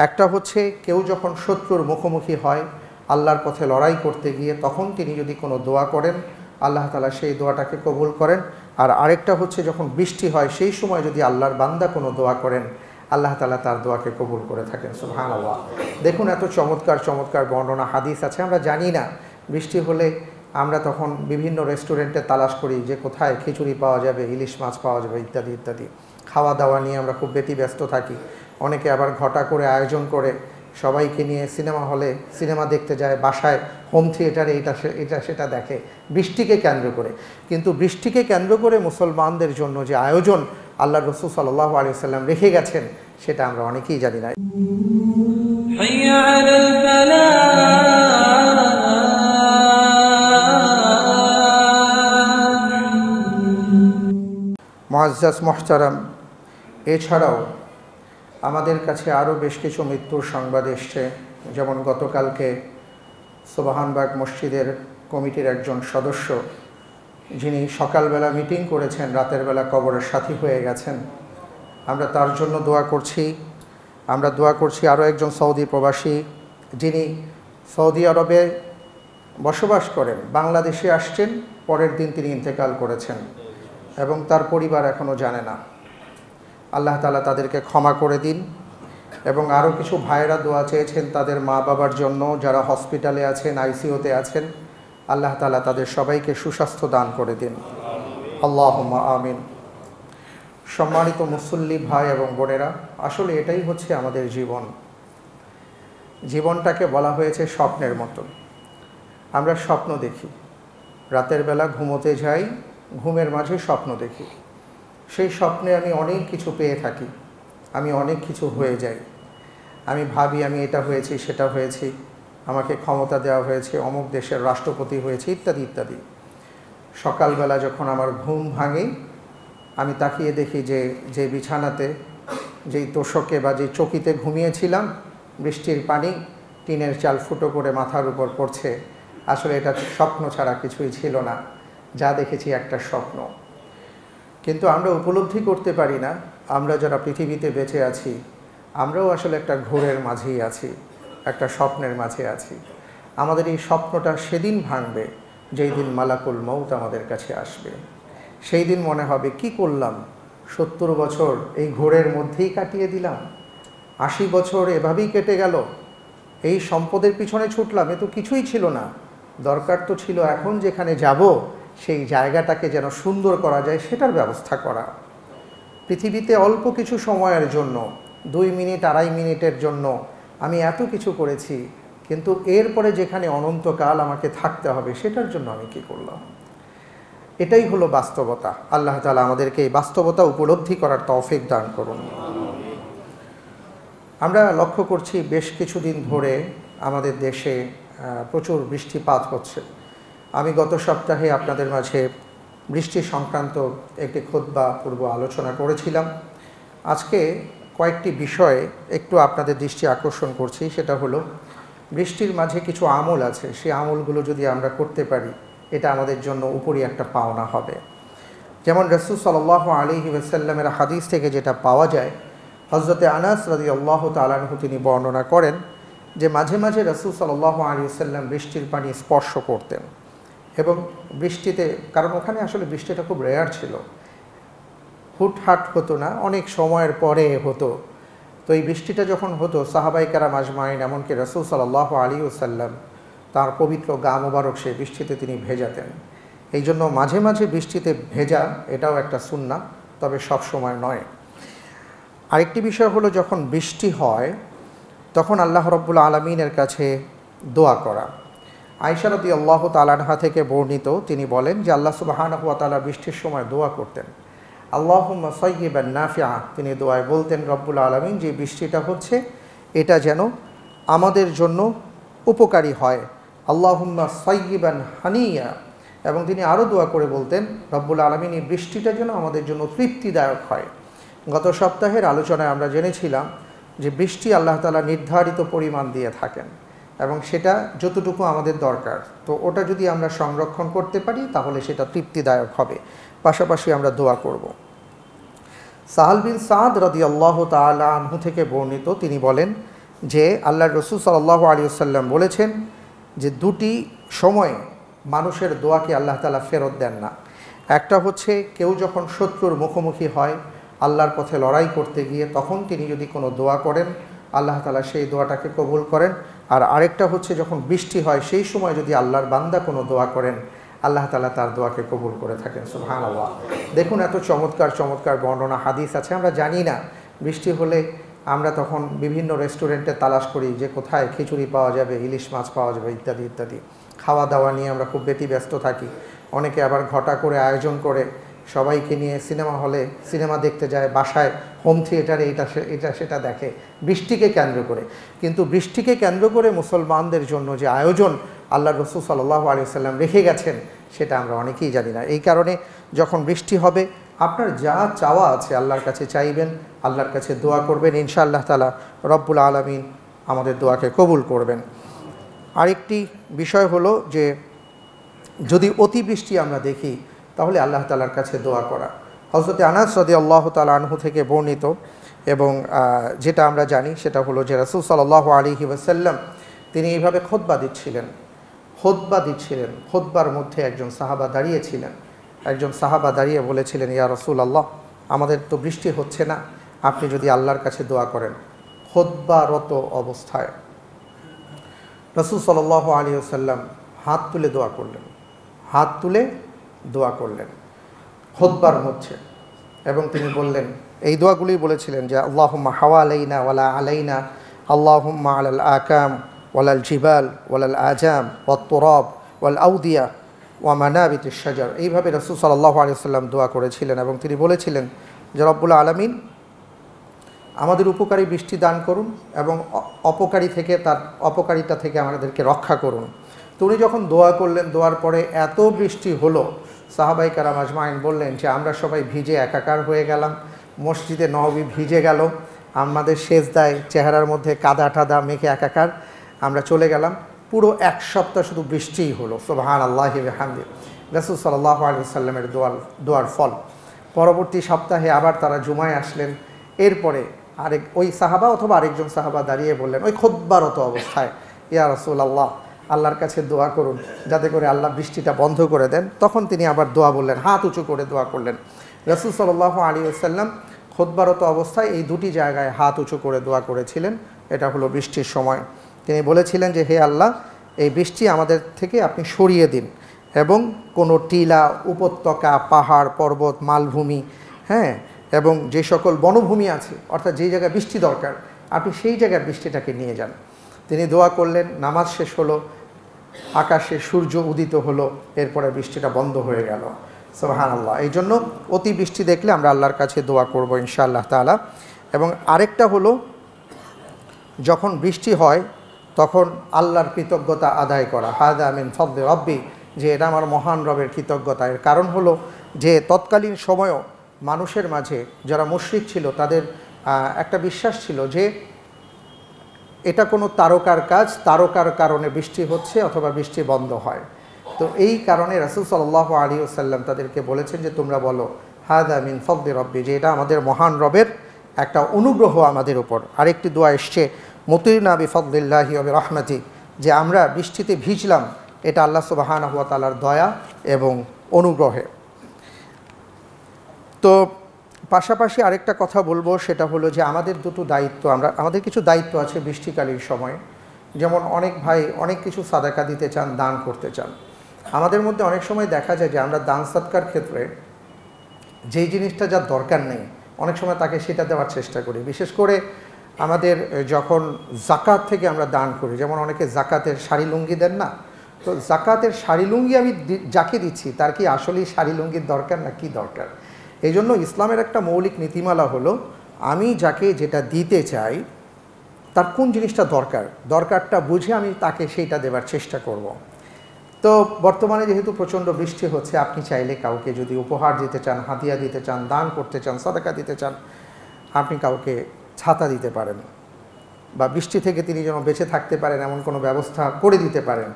একটা হচ্ছে কেউ যখন শত্রুর মুখোমুখি হয় আল্লাহর পথে লড়াই করতে গিয়ে, তখন তিনি যদি কোনো দোয়া করেন আল্লাহ তাআলা সেই দোয়াটাকে কবুল করেন। আর আরেকটা হচ্ছে যখন বৃষ্টি হয় সেই সময় যদি আল্লাহর বান্দা কোনো দোয়া করেন আল্লাহ তাআলা তার দোয়াকে কবুল করে থাকেন। সুবহানাল্লাহ। দেখুন এত চমৎকার চমৎকার বর্ণনা হাদিস আছে। আমরা জানি না বৃষ্টি হলে আমরা তখন বিভিন্ন রেস্টুরেন্টে তালাশ করি যে কোথায় খিচুড়ি পাওয়া যাবে, ইলিশ মাছ পাওয়া যাবে, ইত্যাদি ইত্যাদি। খাওয়া দাওয়া নিয়ে আমরা খুব ব্যতিব্যস্ত থাকি। অনেকে আবার ঘটা করে আয়োজন করে সবাইকে নিয়ে সিনেমা হলে সিনেমা দেখতে যায়, বাসায় হোম থিয়েটারে এটা সেটা দেখে বৃষ্টিকে কেন্দ্র করে। কিন্তু বৃষ্টিকে কেন্দ্র করে মুসলমানদের জন্য যে আয়োজন আল্লাহ রাসূল সাল্লাল্লাহু আলাইহি ওয়াসাল্লাম রেখে গেছেন সেটা আমরা অনেকেই জানি না। মুআজ্জাজ মুহতারাম, এছাড়াও আমাদের কাছে আরও বেশ কিছু মৃত্যুর সংবাদ এসছে। যেমন গতকালকে সোবাহানবাগ মসজিদের কমিটির একজন সদস্য যিনি সকালবেলা মিটিং করেছেন রাতের বেলা কবরের সাথী হয়ে গেছেন। আমরা তার জন্য দোয়া করছি। আমরা দোয়া করছি আরও একজন সৌদি প্রবাসী যিনি সৌদি আরবে বসবাস করেন, বাংলাদেশে আসছেন, পরের দিন তিনি ইন্তেকাল করেছেন এবং তার পরিবার এখনও জানে না। আল্লাহ তাআলা তাদেরকে ক্ষমা করে দিন। এবং আরও কিছু ভাইয়েরা দোয়া চেয়েছেন তাদের মা বাবার জন্য যারা হসপিটালে আছেন, আইসিইউতে আছেন। আল্লাহ তাআলা তাদের সবাইকে সুস্বাস্থ্য দান করে দিন। আল্লাহুম্মা আমিন। সম্মানিত মুসল্লি ভাই এবং বোনেরা, আসলে এটাই হচ্ছে আমাদের জীবন। জীবনটাকে বলা হয়েছে স্বপ্নের মতো। আমরা স্বপ্ন দেখি, রাতের বেলা ঘুমোতে যাই, ঘুমের মাঝে স্বপ্ন দেখি। সেই স্বপ্নে আমি অনেক কিছু পেয়ে থাকি, আমি অনেক কিছু হয়ে যাই। আমি ভাবি আমি এটা হয়েছি, সেটা হয়েছি, আমাকে ক্ষমতা দেওয়া হয়েছে, অমুক দেশের রাষ্ট্রপতি হয়েছে, ইত্যাদি ইত্যাদি। সকালবেলা যখন আমার ঘুম ভাঙে আমি তাকিয়ে দেখি যে বিছানাতে, যেই তোষকে বা যে চৌকিতে ঘুমিয়েছিলাম, বৃষ্টির পানি টিনের চাল ফুটো করে মাথার উপর পড়ছে। আসলে এটা স্বপ্ন ছাড়া কিছুই ছিল না, যা দেখেছি একটা স্বপ্ন। কিন্তু আমরা উপলব্ধি করতে পারি না আমরা যারা পৃথিবীতে বেঁচে আছি আমরাও আসলে একটা ঘোরের মাঝেই আছি, একটা স্বপ্নের মাঝে আছি। আমাদের এই স্বপ্নটা সেদিন ভাঙবে যেই দিন মালাকুল মউত আমাদের কাছে আসবে। সেই দিন মনে হবে কি করলাম, 70 বছর এই ঘোরের মধ্যেই কাটিয়ে দিলাম, 80 বছর এভাবেই কেটে গেল, এই সম্পদের পিছনে ছুটলাম, এ তো কিছুই ছিল না। দরকার তো ছিল এখন যেখানে যাব সেই জায়গাটাকে যেন সুন্দর করা যায় সেটার ব্যবস্থা করা। পৃথিবীতে অল্প কিছু সময়ের জন্য, 2 মিনিট 2.5 মিনিটের জন্য আমি এত কিছু করেছি, কিন্তু এরপরে যেখানে অনন্তকাল আমাকে থাকতে হবে সেটার জন্য আমি কি করলাম? এটাই হলো বাস্তবতা। আল্লাহ তাআলা আমাদেরকে এই বাস্তবতা উপলব্ধি করার তৌফিক দান করুন। আমরা লক্ষ্য করছি বেশ কিছুদিন ধরে আমাদের দেশে প্রচুর বৃষ্টিপাত হচ্ছে। আমি গত সপ্তাহে আপনাদের মাঝে বৃষ্টি সংক্রান্ত একটি খুতবা পূর্ব আলোচনা করেছিলাম। আজকে কয়েকটি বিষয়ে একটু আপনাদের দৃষ্টি আকর্ষণ করছি। সেটা হলো বৃষ্টির মাঝে কিছু আমল আছে, সেই আমলগুলো যদি আমরা করতে পারি এটা আমাদের জন্য উপরি একটা পাওনা হবে। যেমন রাসূল সাল্লাল্লাহু আলাইহি ওয়াসাল্লামের হাদিস থেকে যেটা পাওয়া যায়, হযরতে আনাস রাদিয়াল্লাহু তাআলা আনহু তিনি বর্ণনা করেন যে মাঝে মাঝে রাসূল সাল্লাল্লাহু আলাইহি ওয়াসাল্লাম বৃষ্টির পানি স্পর্শ করতেন এবং বৃষ্টিতে, কারণ ওখানে আসলে বৃষ্টিটা খুব রেয়ার ছিল, হুটহাট হতো না, অনেক সময়ের পরে হতো। তো এই বৃষ্টিটা যখন হতো সাহাবায়ে কেরাম আজমাইন, এমনকি রাসূল সাল্লাল্লাহু আলাইহি ওয়াসাল্লাম তার পবিত্র গা মোবারক সেই বৃষ্টিতে তিনি ভেজাতেন। এই জন্য মাঝে মাঝে বৃষ্টিতে ভেজা এটাও একটা সুন্নাহ, তবে সব সময় নয়। আরেকটি বিষয় হলো যখন বৃষ্টি হয় তখন আল্লাহ রাব্বুল আলামিনের কাছে দোয়া করা। আয়েশা রাদিয়াল্লাহু তাআলা আনহা থেকে বর্ণিত, তিনি বলেন যে আল্লাহ সুবহানাহু ওয়া তাআলা বৃষ্টির সময় দোয়া করতেন, আল্লাহুম্মা সাইয়্যিবান নাফিআ। তিনি দোয়ায় বলতেন রব্বুল আলামিন যে বৃষ্টিটা হচ্ছে এটা যেন আমাদের জন্য উপকারী হয়, আল্লাহুম্মা সাইয়্যিবান হানিয়া। এবং তিনি আরও দোয়া করে বলতেন রব্বুল আলামিন এই বৃষ্টিটা যেন আমাদের জন্য তৃপ্তিদায়ক হয়। গত সপ্তাহের আলোচনায় আমরা জেনেছিলাম যে বৃষ্টি আল্লাহ তাআলা নির্ধারিত পরিমাণ দিয়ে থাকেন এবং সেটা যতটুকু আমাদের দরকার, তো ওটা যদি আমরা সংরক্ষণ করতে পারি তাহলে সেটা তৃপ্তিদায়ক হবে। পাশাপাশি আমরা দোয়া করব। সাহাল বিন সাদ রাদিয়াল্লাহু তাআলা আনহু থেকে বর্ণিত, তিনি বলেন যে আল্লাহর রাসূল সাল্লাল্লাহু আলাইহি ওয়াসাল্লাম বলেছেন যে দুটি সময়ে মানুষের দোয়াকে আল্লাহ তাআলা ফেরত দেন না। একটা হচ্ছে কেউ যখন শত্রুর মুখোমুখি হয় আল্লাহর পথে লড়াই করতে গিয়ে, তখন তিনি যদি কোনো দোয়া করেন আল্লাহ তাআলা সেই দোয়াটাকে কবুল করেন। আর আরেকটা হচ্ছে যখন বৃষ্টি হয় সেই সময় যদি আল্লাহর বান্দা কোনো দোয়া করেন আল্লাহ তাআলা তার দোয়াকে কবুল করে থাকেন। সুবহানাল্লাহ। দেখুন এত চমৎকার চমৎকার বর্ণনা হাদিস আছে। আমরা জানি না বৃষ্টি হলে আমরা তখন বিভিন্ন রেস্টুরেন্টে তালাশ করি যে কোথায় খিচুড়ি পাওয়া যাবে, ইলিশ মাছ পাওয়া যাবে ইত্যাদি ইত্যাদি। খাওয়া দাওয়া নিয়ে আমরা খুব ব্যতিব্যস্ত থাকি। অনেকে আবার ঘটা করে আয়োজন করে সবাইকে নিয়ে সিনেমা হলে সিনেমা দেখতে যায়, বাসায় হোম থিয়েটারে এটা সেটা দেখে বৃষ্টিকে কেন্দ্র করে। কিন্তু বৃষ্টিকে কেন্দ্র করে মুসলমানদের জন্য যে আয়োজন আল্লাহর রাসূল সাল্লাল্লাহু আলাইহি ওয়াসাল্লাম রেখে গেছেন সেটা আমরা অনেকেই জানি না। এই কারণে যখন বৃষ্টি হবে আপনার যা চাওয়া আছে আল্লাহর কাছে চাইবেন, আল্লাহর কাছে দোয়া করবেন, ইনশাআল্লাহ তাআলা রব্বুল আলামিন আমাদের দোয়াকে কবুল করবেন। আরেকটি বিষয় হলো যে যদি অতিবৃষ্টি আমরা দেখি তাহলে আল্লাহ তাআলার কাছে দোয়া করা। হযরত আনাস রাদিয়াল্লাহু তাআলা আনহু থেকে বর্ণিত এবং যেটা আমরা জানি সেটা হলো যে রাসূল সাল্লাল্লাহু আলাইহি ওয়াসাল্লাম তিনি এইভাবে খুতবা দিচ্ছিলেন। খুতবার মধ্যে একজন সাহাবা দাঁড়িয়েছিলেন। একজন সাহাবা দাঁড়িয়ে বলেছিলেন, ইয়া রাসূলুল্লাহ, আমাদের তো বৃষ্টি হচ্ছে না, আপনি যদি আল্লাহর কাছে দোয়া করেন। খুতবারত অবস্থায় রাসূল সাল্লাল্লাহু আলাইহি ওয়াসাল্লাম হাত তুলে দোয়া করলেন খুতবার মধ্যে, এবং তিনি বললেন এই দোয়াগুলি বলেছিলেন যে আল্লাহুম্মা হাওয়ালাইনা ওয়ালা আলাইনা, আল্লাহুম্মা আলাল আকাম ওয়ালাল জিবাল ওয়ালাল আজাম ওয়াত তুরাব ওয়াল আউদিয়া ওয়া মানাবিতিশ শাজার। এইভাবে রাসূল সাল্লাল্লাহু আলাইহি ওয়াসাল্লাম দোয়া করেছিলেন এবং তিনি বলেছিলেন যে রব্বুল আলামিন আমাদের উপকারী বৃষ্টি দান করুন এবং অপকারিতা থেকে আমাদেরকে রক্ষা করুন। তো উনি যখন দোয়া করলেন, দোয়ার পরে এত বৃষ্টি হলো, সাহাবায়ে কেরাম আজমাইন বললেন যে আমরা সবাই ভিজে একাকার হয়ে গেলাম, মসজিদে নববী ভিজে গেল, আমাদের সেজদায় চেহারার মধ্যে কাদা টাদা মেখে একাকার, আমরা চলে গেলাম। পুরো এক সপ্তাহ শুধু বৃষ্টিই হলো। সুবহানাল্লাহি ওয়া বিহামদিহি। রাসূল সাল্লাল্লাহু আলাইহি ওয়াসাল্লামের দোয়ার ফল। পরবর্তী সপ্তাহে আবার তারা জুমায় আসলেন। এরপরে ওই সাহাবা অথবা আরেকজন সাহাবা দাঁড়িয়ে বললেন ওই খুতবারত অবস্থায়, ইয়া রাসূলুল্লাহ, আল্লাহর কাছে দোয়া করুন যাতে করে আল্লাহ বৃষ্টিটা বন্ধ করে দেন। তখন তিনি আবার দোয়া বললেন, হাত উঁচু করে দোয়া করলেন। রাসূল সাল্লাল্লাহু আলাইহি ওয়াসাল্লাম খুতবারত অবস্থায় এই দুটি জায়গায় হাত উঁচু করে দোয়া করেছিলেন। এটা হলো বৃষ্টির সময়। তিনি বলেছিলেন যে হে আল্লাহ, এই বৃষ্টি আমাদের থেকে আপনি সরিয়ে দিন এবং কোনো টিলা, উপত্যকা, পাহাড়, পর্বত, মালভূমি, এবং যে সকল বনভূমি আছে অর্থাৎ যেই জায়গায় বৃষ্টি দরকার আপনি সেই জায়গায় বৃষ্টিটাকে নিয়ে যান। তিনি দোয়া করলেন, নামাজ শেষ হলো, আকাশে সূর্য উদিত হলো, এরপরে বৃষ্টিটা বন্ধ হয়ে গেল। সুবহানাল্লাহ। এই জন্য অতি বৃষ্টি দেখলে আমরা আল্লাহর কাছে দোয়া করব ইনশাআল্লাহ তাআলা। এবং আরেকটা হলো যখন বৃষ্টি হয় তখন আল্লাহর কৃতজ্ঞতা আদায় করা। হাদা মিন ফাদলি রব্বি, যে এটা আমার মহান রবের কৃতজ্ঞতা। এর কারণ হলো যে তৎকালীন সময়ও মানুষের মাঝে যারা মুশরিক ছিল তাদের একটা বিশ্বাস ছিল যে এটা কোনো তারকার কাজ, তারকার কারণে বৃষ্টি হচ্ছে অথবা বৃষ্টি বন্ধ হয়। তো এই কারণে রাসূল সাল্লাল্লাহু আলাইহি ওয়াসাল্লাম তাদেরকে বলেছেন যে তোমরা বলো হাদা মিন ফাদলি রব্বি, যে এটা আমাদের মহান রবের একটা অনুগ্রহ আমাদের উপর। আরেকটি দোয়া এসছে মুতিরনা বিফাদলিল্লাহি ওয়া বিরহমাতি, যে আমরা বৃষ্টিতে ভিজলাম, এটা আল্লাহ সুবহানাহু ওয়া তাআলার দয়া এবং অনুগ্রহে। তো পাশাপাশি আরেকটা কথা বলবো, সেটা হলো যে আমাদের দুটো দায়িত্ব, আমাদের কিছু দায়িত্ব আছে বৃষ্টিকালীন সময়ে। যেমন অনেক ভাই অনেক কিছু সাদাকা দিতে চান, দান করতে চান। আমাদের মধ্যে অনেক সময় দেখা যায় যে আমরা দান সৎকার ক্ষেত্রে যেই জিনিসটা যার দরকার নেই অনেক সময় তাকে সেটা দেওয়ার চেষ্টা করি। বিশেষ করে আমাদের যখন জাকাত থেকে আমরা দান করি, যেমন অনেকে জাকাতের শাড়ি লুঙ্গি দেন না, তো জাকাতের শাড়ি লুঙ্গি আমি যাকে দিচ্ছি তার কি আসলেই শাড়ি লুঙ্গির দরকার না কি দরকার? এই জন্য ইসলামের একটা মৌলিক নীতিমালা হলো আমি যাকে যেটা দিতে চাই তার কোন জিনিসটা দরকারটা বুঝে আমি তাকে সেইটা দেওয়ার চেষ্টা করব। তো বর্তমানে যেহেতু প্রচণ্ড বৃষ্টি হচ্ছে, আপনি চাইলে কাউকে যদি উপহার দিতে চান, হাদিয়া দিতে চান, দান করতে চান, সাদাকা দিতে চান, আপনি কাউকে ছাতা দিতে পারেন বা বৃষ্টি থেকে তিনি যেন বেঁচে থাকতে পারেন এমন কোনো ব্যবস্থা করে দিতে পারেন,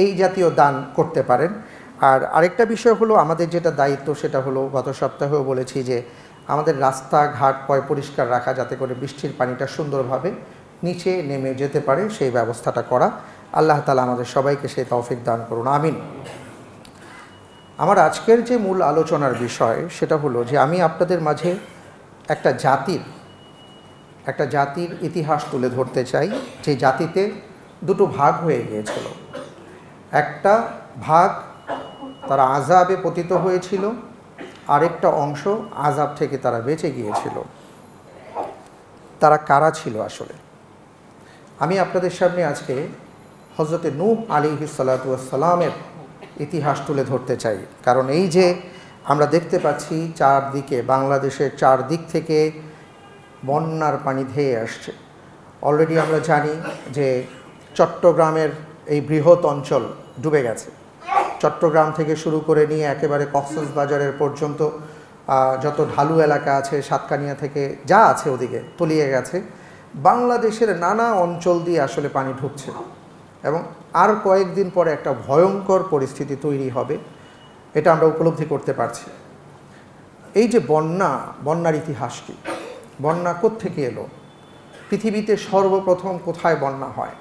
এই জাতীয় দান করতে পারেন। আর আরেকটা বিষয় হলো আমাদের যেটা দায়িত্ব সেটা হলো গত সপ্তাহেও বলেছি যে আমাদের রাস্তাঘাট পরিষ্কার রাখা, যাতে করে বৃষ্টির পানিটা সুন্দরভাবে নিচে নেমে যেতে পারে সেই ব্যবস্থাটা করা। আল্লাহ তাআলা আমাদের সবাইকে সেই তৌফিক দান করুন, আমিন। আমার আজকের যে মূল আলোচনার বিষয় সেটা হলো যে আমি আপনাদের মাঝে একটা জাতির ইতিহাস তুলে ধরতে চাই, যে জাতিতে দুটো ভাগ হয়ে গিয়েছিল। একটা ভাগ তারা আযাবে পতিত হয়েছিল, আরেকটা অংশ আযাব থেকে তারা বেঁচে গিয়েছিল। তারা কারা ছিল আসলে? আমি আপনাদের সামনে আজকে হযরতে নূহ আলাইহিস সালাতু ওয়াস সালামের ইতিহাস তুলে ধরতে চাই। কারণ এই যে আমরা দেখতে পাচ্ছি চারদিকে, বাংলাদেশের চারদিক থেকে বন্যার পানি ধেয়ে আসছে। অলরেডি আমরা জানি যে চট্টগ্রামের এই বৃহৎ অঞ্চল ডুবে গেছে। চট্টগ্রাম থেকে শুরু করে নিয়ে একেবারে কক্সবাজারের পর্যন্ত যত ঢালু এলাকা আছে, সাতকানিয়া থেকে যা আছে ওদিকে তলিয়ে গেছে। বাংলাদেশের নানা অঞ্চল দিয়ে আসলে পানি ঢুকছে এবং আর কয়েকদিন পরে একটা ভয়ঙ্কর পরিস্থিতি তৈরি হবে, এটা আমরা উপলব্ধি করতে পারছি। এই যে বন্যার ইতিহাস কি, বন্যা কোত্থেকে এলো, পৃথিবীতে সর্বপ্রথম কোথায় বন্যা হয়,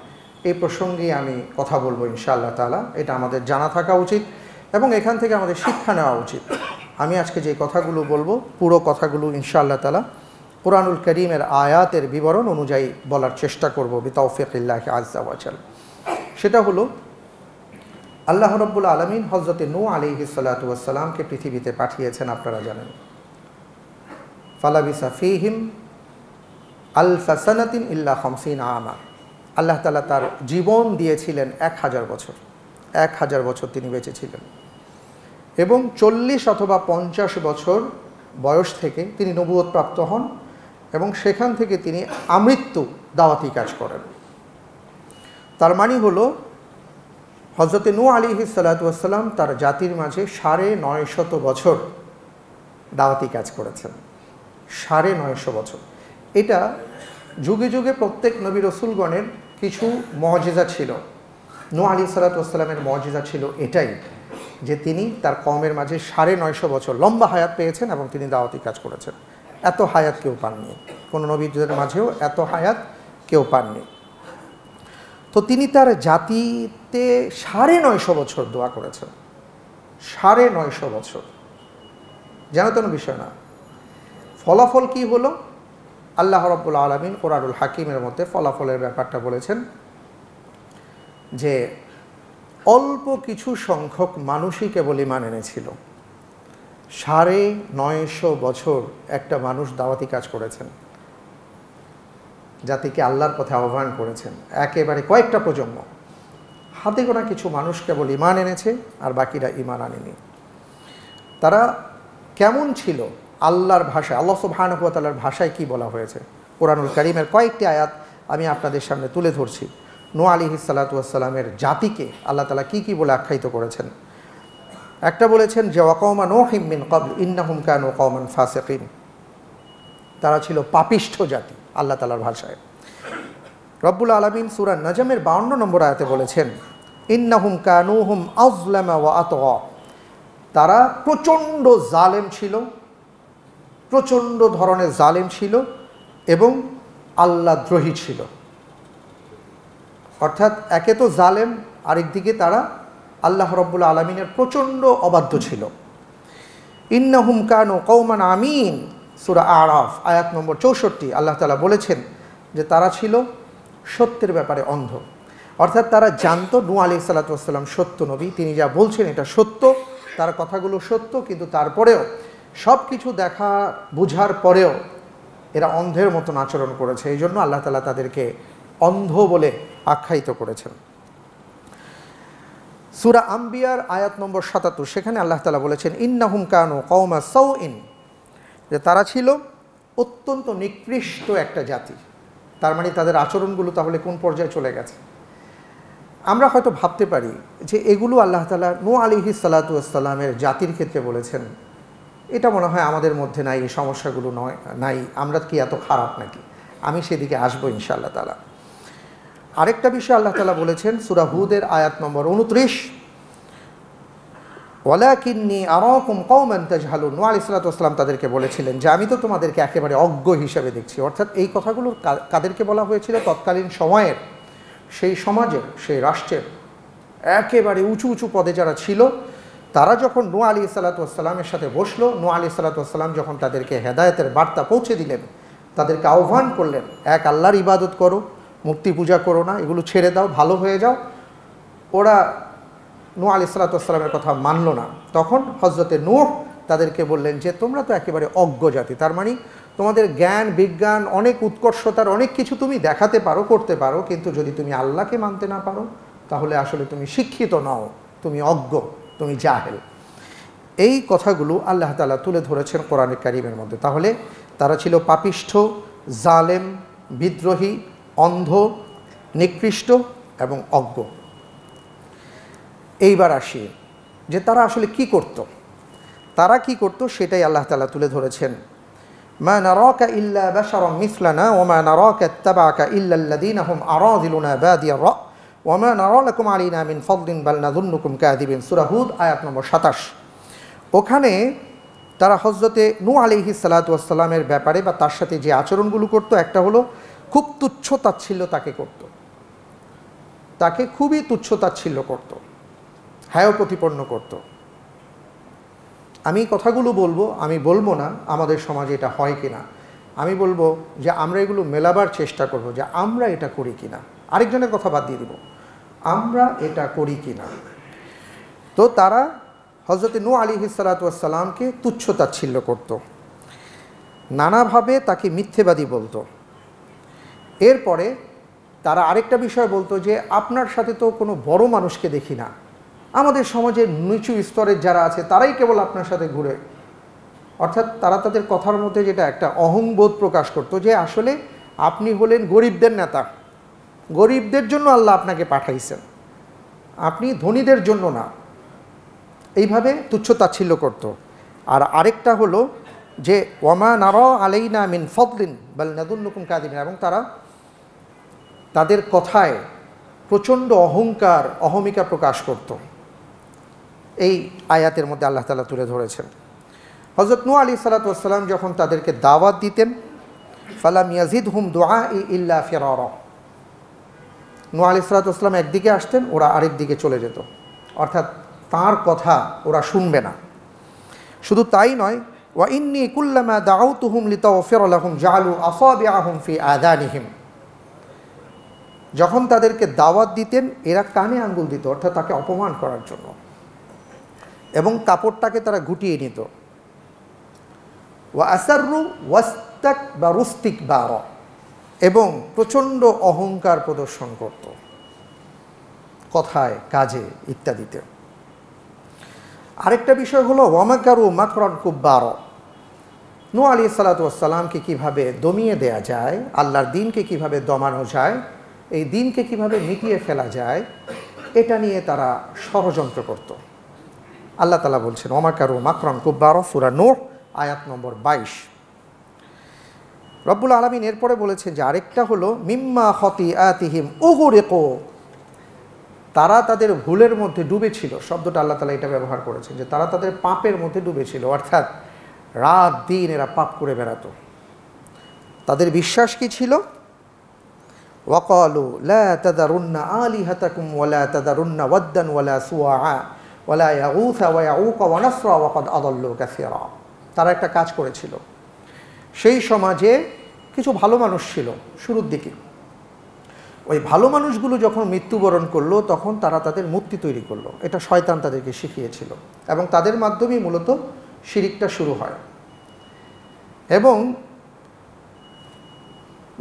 এই প্রসঙ্গে আমি কথা বলবো ইনশাআল্লাহ তাআলা। এটা আমাদের জানা থাকা উচিত এবং এখান থেকে আমাদের শিক্ষা নেওয়া উচিত। আমি আজকে যে কথাগুলো বলবো পুরো কথাগুলো ইনশাআল্লাহ তাআলা কুরআনুল কারীমের আয়াতের বিবরণ অনুযায়ী বলার চেষ্টা করব বিতাওফিকিল্লাহি আযজা ওয়া জাল। সেটা হলো আল্লাহ রাব্বুল আলামিন হযরতে নূহ আলাইহিস সালাতু ওয়াস সালামকে পৃথিবীতে পাঠিয়েছেন, আপনারা জানেন। ফালাবিসা ফীহিম আলফা সানাতিন ইল্লা 50 আমা। আল্লাহ তাআলা তার জীবন দিয়েছিলেন 1000 বছর। 1000 বছর তিনি বেঁচে ছিলেন এবং 40 অথবা 50 বছর বয়স থেকে তিনি নবুয়ত প্রাপ্ত হন এবং সেখান থেকে তিনি আমৃত্যু দাওয়াতি কাজ করেন। তার মানে হলো হযরতে নূহ আলাইহিস সালাতু ওয়াস সালাম তার জাতির মাঝে 950 বছর দাওয়াতি কাজ করেছেন। 950 বছর। এটা যুগে যুগে প্রত্যেক নবী রসুলগণের কিছু মুআজিজা ছিল। নূহ আলাইহিস সালাতু ওয়াস সালামের মুআজিজা ছিল এটাই যে তিনি তার কওমের মাঝে 950 বছর লম্বা হায়াত পেয়েছেন এবং তিনি দাওয়াতি কাজ করেছেন। এত হায়াত কেউ পাননি, কোনো নবীদের মাঝেও এত হায়াত কেউ পাননি। তো তিনি তার জাতিতে 950 বছর দোয়া করেছেন। 950 বছর, যেন তেন বিষয় না। ফলাফল কি হলো? আল্লাহ রাব্বুল আলামিন কুরআনুল হাকিমের মধ্যে ফলাফলের ব্যাপারটা বলেছেন যে অল্প কিছু সংখ্যক মানুষই কেবল ঈমান এনেছিল। 950 বছর একটা মানুষ দাওয়াতি কাজ করেছেন, জাতিকে আল্লাহর পথে আহ্বান করেছেন। একেবারে কয়েকটা প্রজন্ম, হাতে গোনা কিছু মানুষ কেবল ঈমান এনেছে আর বাকিরা ঈমান আনেনি। তারা কেমন ছিল? আল্লাহর ভাষায়, আল্লাহ সুবহানাহু ওয়া তাআলার ভাষায় কি বলা হয়েছে? কুরআনুল কারীমের কয়েকটি আয়াত আমি আপনাদের সামনে তুলে ধরছি। নূহ আলাইহিস সালাতু ওয়াস সালামের জাতিকে আল্লাহ তাআলা কি কি বলে আখ্যায়িত করেছেন। একটা বলেছেন যে ওয়াকাউমা নূহিম মিন ক্বাবল ইন্নাহুম কানু কওমান ফাসিকিন। তারা ছিল পাপিষ্ঠ জাতি আল্লাহ তাআলার ভাষায়। রব্বুল আলামিন সূরা নাজমের 52 নম্বর আয়াতে বলেছেন ইন্নাহুম কানুহুম আযলামা ওয়া আতগা। তারা প্রচণ্ড জালেম ছিল, প্রচণ্ড ধরনের জালেম ছিল এবং আল্লাহদ্রোহী ছিল। অর্থাৎ একে তো জালেম, আরেকদিকে তারা আল্লাহ রব্বুল আলামিনের প্রচণ্ড অবাধ্য ছিল। ইন্নাহুম কানু কওমান আমিন, সূরা আরাফ আয়াত নম্বর 64 আল্লাহ তাআলা বলেছেন যে তারা ছিল সত্যের ব্যাপারে অন্ধ। অর্থাৎ তারা জানতো নূহ আলাইহিস সালাতু ওয়াস সালাম সত্য নবী, তিনি যা বলছেন এটা সত্য, তার কথাগুলো সত্য, কিন্তু তারপরেও সব কিছু দেখা বুঝার পরেও এরা অন্ধের মতন আচরণ করেছে। এই জন্য আল্লাহ তাআলা তাদেরকে অন্ধ বলে আখ্যায়িত করেছেন। সূরা আম্বিয়ার আয়াত নম্বর 77 সেখানে আল্লাহ তাআলা বলেছেন ইন্নাহুম কানু কওমা সাউইন, যে তারা ছিল অত্যন্ত নিকৃষ্ট একটা জাতি। তার মানে তাদের আচরণগুলো তাহলে কোন পর্যায়ে চলে গেছে? আমরা হয়তো ভাবতে পারি যে এগুলো আল্লাহ তাআলা নূহ আলাইহিস সালাতু ওয়াস সালামের জাতির ক্ষেত্রে বলেছেন, এটা মনে হয় আমাদের মধ্যে নাই, এই সমস্যাগুলো নাই, আমরা কি এত খারাপ নাকি? আমি সেদিকে আসবো ইনশাআল্লাহ তাআলা। আরেকটা বিষয় আল্লাহ তাআলা বলেছেন সূরা হুদের আয়াত নম্বর 29 ওয়ালাকিন্নী আরাকুম কওমান তাজহালুন। নূহ আলাইহিস সালাতু ওয়াস সালাম তাদেরকে বলেছিলেন যে আমি তো তোমাদেরকে একেবারে অজ্ঞ হিসেবে দেখছি। অর্থাৎ এই কথাগুলো কাদেরকে বলা হয়েছিল? তৎকালীন সময়ের, সেই সমাজের, সেই রাষ্ট্রের একেবারে উঁচু উঁচু পদে যারা ছিল, তারা যখন নূহ আলাইহিস সালাতু ওয়াস সালামের সাথে বসলো, নূহ আলাইহিস সালাতু ওয়াস সালাম যখন তাদেরকে হেদায়েতের বার্তা পৌঁছে দিলেন, তাদেরকে আহ্বান করলেন, এক আল্লাহর ইবাদত করো, মূর্তি পূজা করো না, এগুলো ছেড়ে দাও, ভালো হয়ে যাও। ওরা নূহ আলাইহিস সালাতু ওয়াস সালামের কথা মানল না। তখন হযরতে নূহ তাদেরকে বললেন যে তোমরা তো একেবারে অজ্ঞ জাতি, তার মানে তোমাদের জ্ঞান বিজ্ঞান অনেক উৎকর্ষতার অনেক কিছু তুমি দেখাতে পারো, করতে পারো, কিন্তু যদি তুমি আল্লাহকে মানতে না পারো তাহলে আসলে তুমি শিক্ষিত নও, তুমি অজ্ঞ, তুমি জাহেল। এই কথাগুলো আল্লাহ তাআলা তুলে ধরেছেন কোরআনে কারীমের মধ্যে। তাহলে তারা ছিল পাপিষ্ঠ, জালেম, বিদ্রোহী, অন্ধ, নিকৃষ্ট এবং অজ্ঞ। এইবার আসি যে তারা আসলে কি করত। তারা কি করত সেটাই আল্লাহ তাআলা তুলে ধরেছেন। মা নারাকা ইল্লা বাশারাম মিসলানা ওয়া মা নারাকা ইত্তাবাআকা ইল্লা আল্লাযীনা হুম আরাযিলুনা বাদিয়ার রা ওয়া মা নারা লাকুম আলাইনা মিন ফাদলিন বাল নাযুন্নুকুম কাযিবিন। সূরা হুদ আয়াত নম্বর 27। ওখানে তারা হযরতে নূহ আলাইহিস সালাতু ওয়াস সালামের ব্যাপারে বা তার সাথে যে আচরণগুলো করত, একটা হলো খুব তুচ্ছ তাচ্ছিল্য তাকে করত, তাকে খুবই তুচ্ছ তাচ্ছিল্য করত, হেয় প্রতিপন্ন করত। আমি কথাগুলো বলবো, আমি বলবো না আমাদের সমাজে এটা হয় কিনা, আমি বলবো যে আমরা এগুলো মেলাবার চেষ্টা করব যে আমরা এটা করি কিনা। আরেকজনের কথা বাদ দিয়ে দিব, আমরা এটা করি কিনা। তো তারা হযরত নূহ আলাইহিস সালাতু ওয়াস সালামকে তুচ্ছ তাচ্ছিল্য করত, নানাভাবে তাকে মিথ্যেবাদী বলতো। এরপরে তারা আরেকটা বিষয় বলতো যে আপনার সাথে তো কোনো বড় মানুষকে দেখি না, আমাদের সমাজের নিচু স্তরের যারা আছে তারাই কেবল আপনার সাথে ঘুরে। অর্থাৎ তারা তাদের কথার মধ্যে যেটা একটা অহংবোধ প্রকাশ করতো যে আসলে আপনি হলেন গরিবদের নেতা, গরিবদের জন্য আল্লাহ আপনাকে পাঠাইছেন, আপনি ধনীদের জন্য না। এইভাবে তুচ্ছ তাচ্ছিল্য করত। আর আরেকটা হলো যে ওয়ামা নারা আলাইনা মিন ফাদলিন বাল নাযুন্নুকুম কাযিবিন, এবং তারা তাদের কথায় প্রচণ্ড অহংকার অহমিকা প্রকাশ করত। এই আয়াতের মধ্যে আল্লাহ তাআলা তুলে ধরেছেন। হযরত নূহ আলাইহিস সালাতু ওয়াস সালাম যখন তাদেরকে দাওয়াত দিতেন, ফালাম ইয়াজিদহুম দুআই ইল্লা ফিরারা। নূহ আলাইহিস সালাতু ওয়াস সালাম একদিকে আসতেন, ওরা আরেক দিকে চলে যেত, অর্থাৎ তার কথা ওরা শুনবে না। শুধু তাই নয়, ওয়া ইন্নী কুল্লামা দাআউতুহুম লিতাগফিরা লাহুম জাআলু আসাবিআহুম ফি আযানিহিম। যখন তাদেরকে দাওয়াত দিতেন এরা কানে আঙ্গুল দিত, অর্থাৎ তাকে অপমান করার জন্য, এবং কাপড়টাকে তারা গুটিয়ে নিত। ওয়া আসাররু ওয়াস্তাকবারু ইস্তিকবারা, এবং প্রচণ্ড অহংকার প্রদর্শন করত কথায়, কাজে ইত্যাদিতে। আরেকটা বিষয় হলো ওয়ামাকারু মাকরান কুব্বারা। নূহ আলাইহিস সালাতু ওয়াস সালামকে কীভাবে দমিয়ে দেয়া যায়, আল্লাহর দ্বীনকে কীভাবে দমানো যায়, এই দ্বীনকে কীভাবে মিটিয়ে ফেলা যায়, এটা নিয়ে তারা ষড়যন্ত্র করত। আল্লাহ তাআলা বলছেন ওয়ামাকারু মাকরান কুব্বারা, সূরা নূহ আয়াত নম্বর 22। রব্বুল আলামিন এরপরে বলেছেন যে আরেকটা হলো মিম্মা খতিআতিহিম উগরিকু, তারা তাদের ভুলের মধ্যে ডুবেছিল। শব্দটা আল্লাহ তাআলা এটা ব্যবহার করেছেন যে তারা তাদের পাপের মধ্যে ডুবেছিল, অর্থাৎ রাত দিন এরা পাপ করে বেড়াতো। তাদের বিশ্বাস কি ছিল? ওয়াকালু লা তাদারুন্না আলিহাতাকুম ওয়ালা তাদারুন্না ওয়াদ্দান ওয়ালা সুওয়া ওয়ালা ইয়াগুথা ওয়া ইয়াউকা ওয়া নাসরা ওয়া ক্বাদ আদাল্লু কাসীরা। তারা একটা কাজ করেছিল। সেই সমাজে কিছু ভালো মানুষ ছিল শুরুর দিকে। ওই ভালো মানুষগুলো যখন মৃত্যুবরণ করলো তখন তারা তাদের মূর্তি তৈরি করলো। এটা শয়তান তাদেরকে শিখিয়েছিল, এবং তাদের মাধ্যমেই মূলত শিরিকটা শুরু হয়। এবং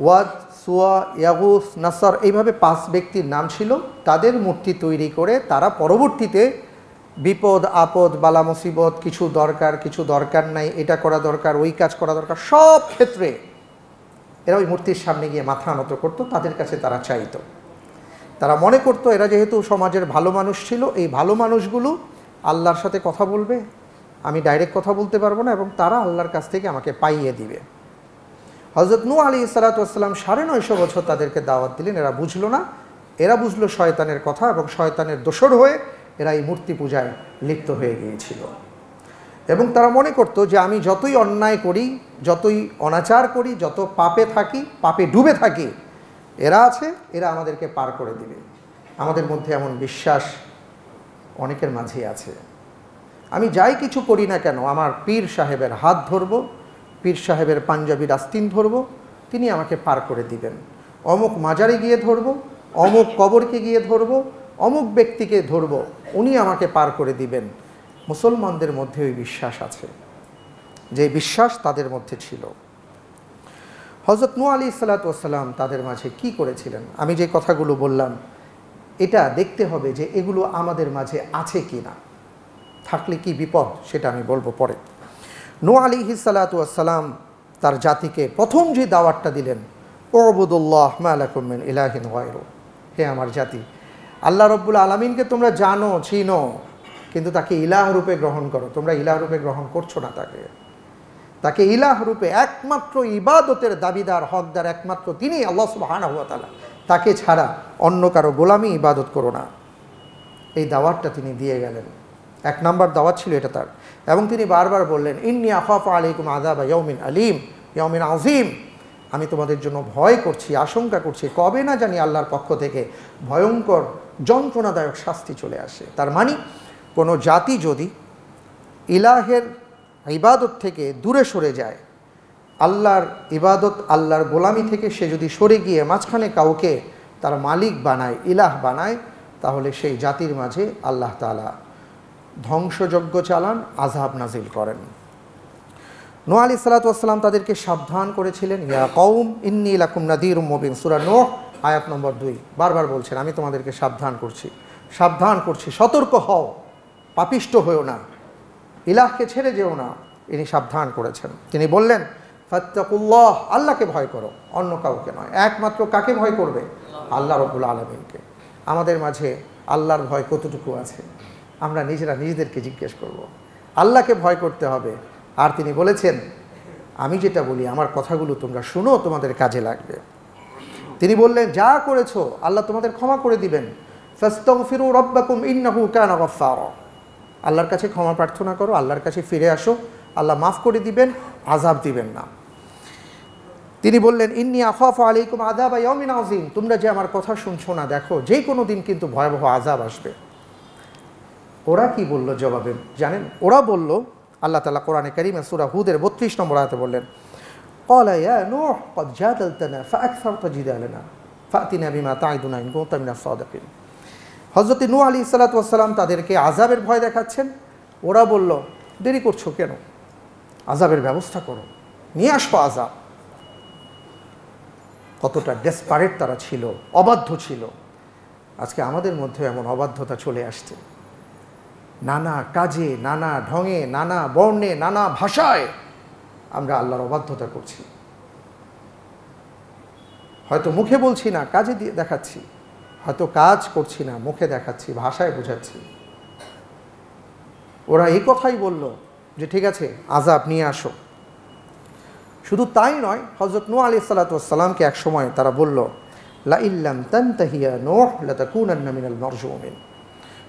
ওয়াদ, সুয়া, ইয়াগুস, নাসার, এইভাবে 5 ব্যক্তির নাম ছিল। তাদের মূর্তি তৈরি করে তারা পরবর্তীতে বিপদ আপদ বালা মুসিবত, কিছু দরকার কিছু দরকার নাই, এটা করা দরকার ওই কাজ করা দরকার, সব ক্ষেত্রে এরা ওই মূর্তির সামনে গিয়ে মাথা নত করতো, তাদের কাছে তারা চাইতো। তারা মনে করতো এরা যেহেতু সমাজের ভালো মানুষ ছিল, এই ভালো মানুষগুলো আল্লাহর সাথে কথা বলবে, আমি ডাইরেক্ট কথা বলতে পারবো না, এবং তারা আল্লাহর কাছ থেকে আমাকে পাইয়ে দিবে। হযরত নূহ আলাইহিস সালাতু ওয়াস সালাম 950 বছর তাদেরকে দাওয়াত দিলেন, এরা বুঝলো না। এরা বুঝলো শয়তানের কথা, এবং শয়তানের দোসর হয়ে এরা এই মূর্তি পূজায় লিপ্ত হয়ে গিয়েছিল। এবং তারা মনে করতো যে আমি যতই অন্যায় করি, যতই অনাচার করি, যত পাপে থাকি, পাপে ডুবে থাকি, এরা আছে, এরা আমাদেরকে পার করে দিবে। আমাদের মধ্যে এমন বিশ্বাস অনেকের মাঝেই আছে। আমি যাই কিছু করি না কেন, আমার পীর সাহেবের হাত ধরব, পীর সাহেবের পাঞ্জাবির আস্তিন ধরব, তিনি আমাকে পার করে দিবেন। অমুক মাজারে গিয়ে ধরব, অমুক কবরকে গিয়ে ধরব, অমুক ব্যক্তিকে ধরব, উনি আমাকে পার করে দিবেন। মুসলমানদের মধ্যে ওই বিশ্বাস আছে, যে বিশ্বাস তাদের মধ্যে ছিল। হযরত নূহ আলাইহিসসালাতু ওয়াসসালাম তাদের মাঝে কি করেছিলেন, আমি যে কথাগুলো বললাম, এটা দেখতে হবে যে এগুলো আমাদের মাঝে আছে কি না। থাকলে কি বিপদ সেটা আমি বলবো পরে। নূহ আলাইহিসসালাতু ওয়াসসালাম তার জাতিকে প্রথম যে দাওয়াতটা দিলেন, উবুদুল্লাহ মা লাকুম মিন ইলাহিন গায়রু, হে আমার জাতি, আল্লাহ রব্বুল আলামিনকে তোমরা জানো, চিনো, কিন্তু তাকে ইলাহ রূপে গ্রহণ করো। তোমরা ইলাহ রূপে গ্রহণ করছো না তাকে ইলাহ রূপে। একমাত্র ইবাদতের দাবিদার, হকদার একমাত্র তিনি, আল্লাহ সুবহানাহু ওয়া তাআলা। তাকে ছাড়া অন্য কারো গোলামি ইবাদত করো না। এই দাওয়াতটা তিনি দিয়ে গেলেন। 1 নম্বর দাওয়াত ছিল এটা তার। এবং তিনি বারবার বললেন, ইন্নী আখাফু আলাইকুম আযাবা ইয়াউমিন আলীম, ইয়াউমিন আযীম, আমি তোমাদের জন্য ভয় করছি, আশঙ্কা করছি, কবে না জানি আল্লাহর পক্ষ থেকে ভয়ঙ্কর যন্ত্রণাদায়ক শাস্তি চলে আসে। তার মানে কোনো জাতি যদি ইলাহের ইবাদত থেকে দূরে সরে যায়, আল্লাহর ইবাদত, আল্লাহর গোলামি থেকে সে যদি সরে গিয়ে মাঝখানে কাউকে তার মালিক বানায়, ইলাহ বানায়, তাহলে সেই জাতির মাঝে আল্লাহ তাআলা ধ্বংসযজ্ঞ চালান, আযাব নাজিল করেন। নূহ আলাইহিসসালাতু ওয়াসসালাম তাদেরকে সাবধান করেছিলেন, ইয়া কওম ইন্নী লাকুম নাযীরুম মুবিন, সূরা নূহ আয়াত নম্বর 2। বারবার বলছেন, আমি তোমাদেরকে সাবধান করছি, সতর্ক হও, পাপিষ্ট হয়েও না, ইলাহকে ছেড়ে যেও না। ইনি সাবধান করেছেন। তিনি বললেন, ফাত্তাকুল্লাহ, আল্লাহকে ভয় করো, অন্য কাউকে নয়। একমাত্র কাকে ভয় করবে? আল্লাহ রাব্বুল আলামিনকে। আমাদের মাঝে আল্লাহর ভয় কতটুকু আছে আমরা নিজেদেরকে জিজ্ঞেস করব। আল্লাহকে ভয় করতে হবে। আর তিনি বলেছেন, আমি যেটা বলি, আমার কথাগুলো তোমরা শুনো, তোমাদের কাজে লাগবে। তিনি বললেন, যা করেছো আল্লাহ তোমাদের ক্ষমা করে দিবেন। ফাস্তাগফিরু রাব্বাকুম ইন্নাহু কানা গাফফারা, আল্লাহর কাছে ক্ষমা প্রার্থনা করো, আল্লাহর কাছে ফিরে আসো, আল্লাহ মাফ করে দিবেন, আযাব দিবেন না। তিনি বললেন, ইন্নী আখাফু আলাইকুম আযাবা ইয়াউমিন আযীম, তোমরা যে আমার কথা শুনছো না, দেখো যে কোনো দিন কিন্তু ভয়াবহ আযাব আসবে। ওরা কি বলল জবাবে জানেন? ওরা বলল, আল্লাহ তাআলা কোরআনে কারীমে সূরা হুদের 32 নম্বর আয়াতে বললেন, ক্বালা ইয়া নূহ ক্বাদ জাদালতানা ফাআকসারতা জিদালানা ফাতিনা বিমা তাইদুনা ইন কুনতা মিনাস সাদিকিন। হযরত নূহ আলাইহিসসালাতু ওয়াসসালাম তাদেরকে আযাবের ভয় দেখাচ্ছেন। ওরা বলল, দেরি করছো কেন, আযাবের ব্যবস্থা করো, নিয়ে আসো আযাব। কতটা ডেসপারেট তারা ছিল, অবাধ্য ছিল। আজকে আমাদের মধ্যে এমন অবাধ্যতা চলে আসছে। নানা কাজে, নানা ঢঙে, নানা বর্ণে, নানা ভাষায় আমরা আল্লাহর অবাধ্যতা করছি। হয়তো মুখে বলছি না, কাজে দিয়ে দেখাচ্ছি। হয়তো কাজ করছি না, মুখে দেখাচ্ছি, ভাষায় বোঝাচ্ছি। ওরা এই কথাই বলল যে ঠিক আছে, আযাব নিয়ে আসো। শুধু তাই নয়, হযরত নূহ আলাইহিসসালাতু ওয়াসসালামকে এক সময় তারা বলল, লা ইল্লাম তানতাহি ইয়া নূহ লাতাকুনান্না মিনাল মারজুমিন,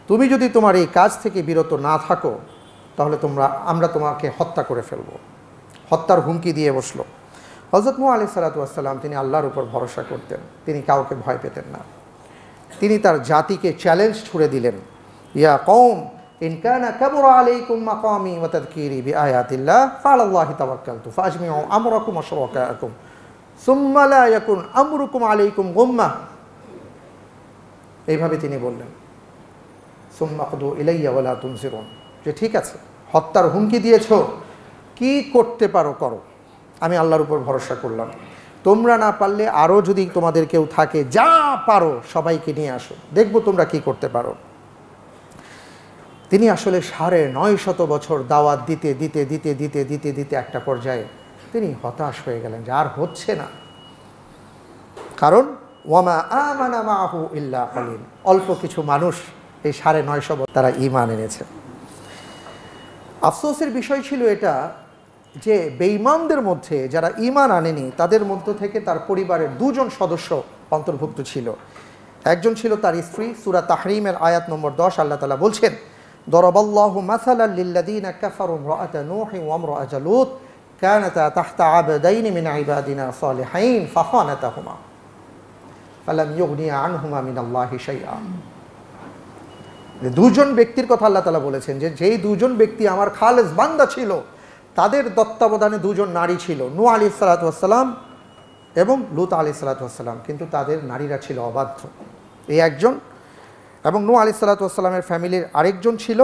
তুমি যদি তোমার এই কাজ থেকে বিরত না থাকো, তাহলে আমরা তোমাকে হত্যা করে ফেলব। হত্যার হুমকি দিয়ে বসলো। হযরত নূহ আলাইহিসসালাতু ওয়াসসালাম তিনি আল্লাহর উপর ভরসা করতেন, তিনি কাউকে ভয় পেতেন না। তিনি তার জাতিকে চ্যালেঞ্জ ছুড়ে দিলেন, ইয়া কওম ইন কানা কাবুরা আলাইকুম মাকামি ওয়া তাযকিরি বিআয়াতিল্লাহ ফাআলাল্লাহি তাওয়াক্কালতু ফাআজমিউ আমরাকুম ওয়া শুরাকাআকুম সুম্মা লা ইয়াকুন আমরুকুম আলাইকুম গুম্মা। এইভাবে তিনি বললেন, সুম্মা কুদু ইলাইয়া ওয়া লা তুনজিরুন, যে ঠিক আছে, হত্যার হুমকি দিয়েছো, কি করতে পারো করো, আমি আল্লাহর উপর ভরসা করলাম। তোমরা না পারলে আরও যদি তোমাদের কেউ থাকে, যা পারো সবাইকে নিয়ে আসো, দেখবো তোমরা কি করতে পারো। তিনি আসলে 950 বছর দাওয়াত দিতে দিতে দিতে দিতে দিতে দিতে একটা পর্যায়ে তিনি হতাশ হয়ে গেলেন যে আর হচ্ছে না। কারণ ওয়ামা আমানা মাহু ইল্লা কালিল, অল্প কিছু মানুষ এই 950 বছর তারা ঈমান এনেছে। আফসোসের বিষয় ছিল এটা যে বেঈমানদের মধ্যে যারা ঈমান আনেনি, তাদের মধ্য থেকে তার পরিবারের 2 জন সদস্য অন্তর্ভুক্ত ছিল। একজন ছিল তার স্ত্রী। সূরা তাহরিমের আয়াত নম্বর 10 আল্লাহ তাআলা বলছেন, দরাবাল্লাহু মাসালাল লিল্লাযীনা কাফারু ইমরাআতা নূহ ওয়া ইমরাআতা লূত কানাতা তাহতা আবদাইন মিন ইবাদিনা সালিহিন ফাখানাতাহুমা ফালাম ইউগনিয়া আনহুমা মিনাল্লাহি শাইআ। দুজন ব্যক্তির কথা আল্লাহ তাআলা বলেছেন যে যেই দুজন ব্যক্তি আমার খালেস বান্দা ছিল, তাদের তত্ত্বাবধানে দুজন নারী ছিল, নূহ আলাইহিস সালাতু ওয়াস সালাম এবং লূত আলাইহিস সালাতু ওয়াস সালাম, কিন্তু তাদের নারীরা ছিল অবাধ্য। এই একজন। এবং নূহ আলাইহিস সালাতু ওয়াস সালামের ফ্যামিলির আরেকজন ছিল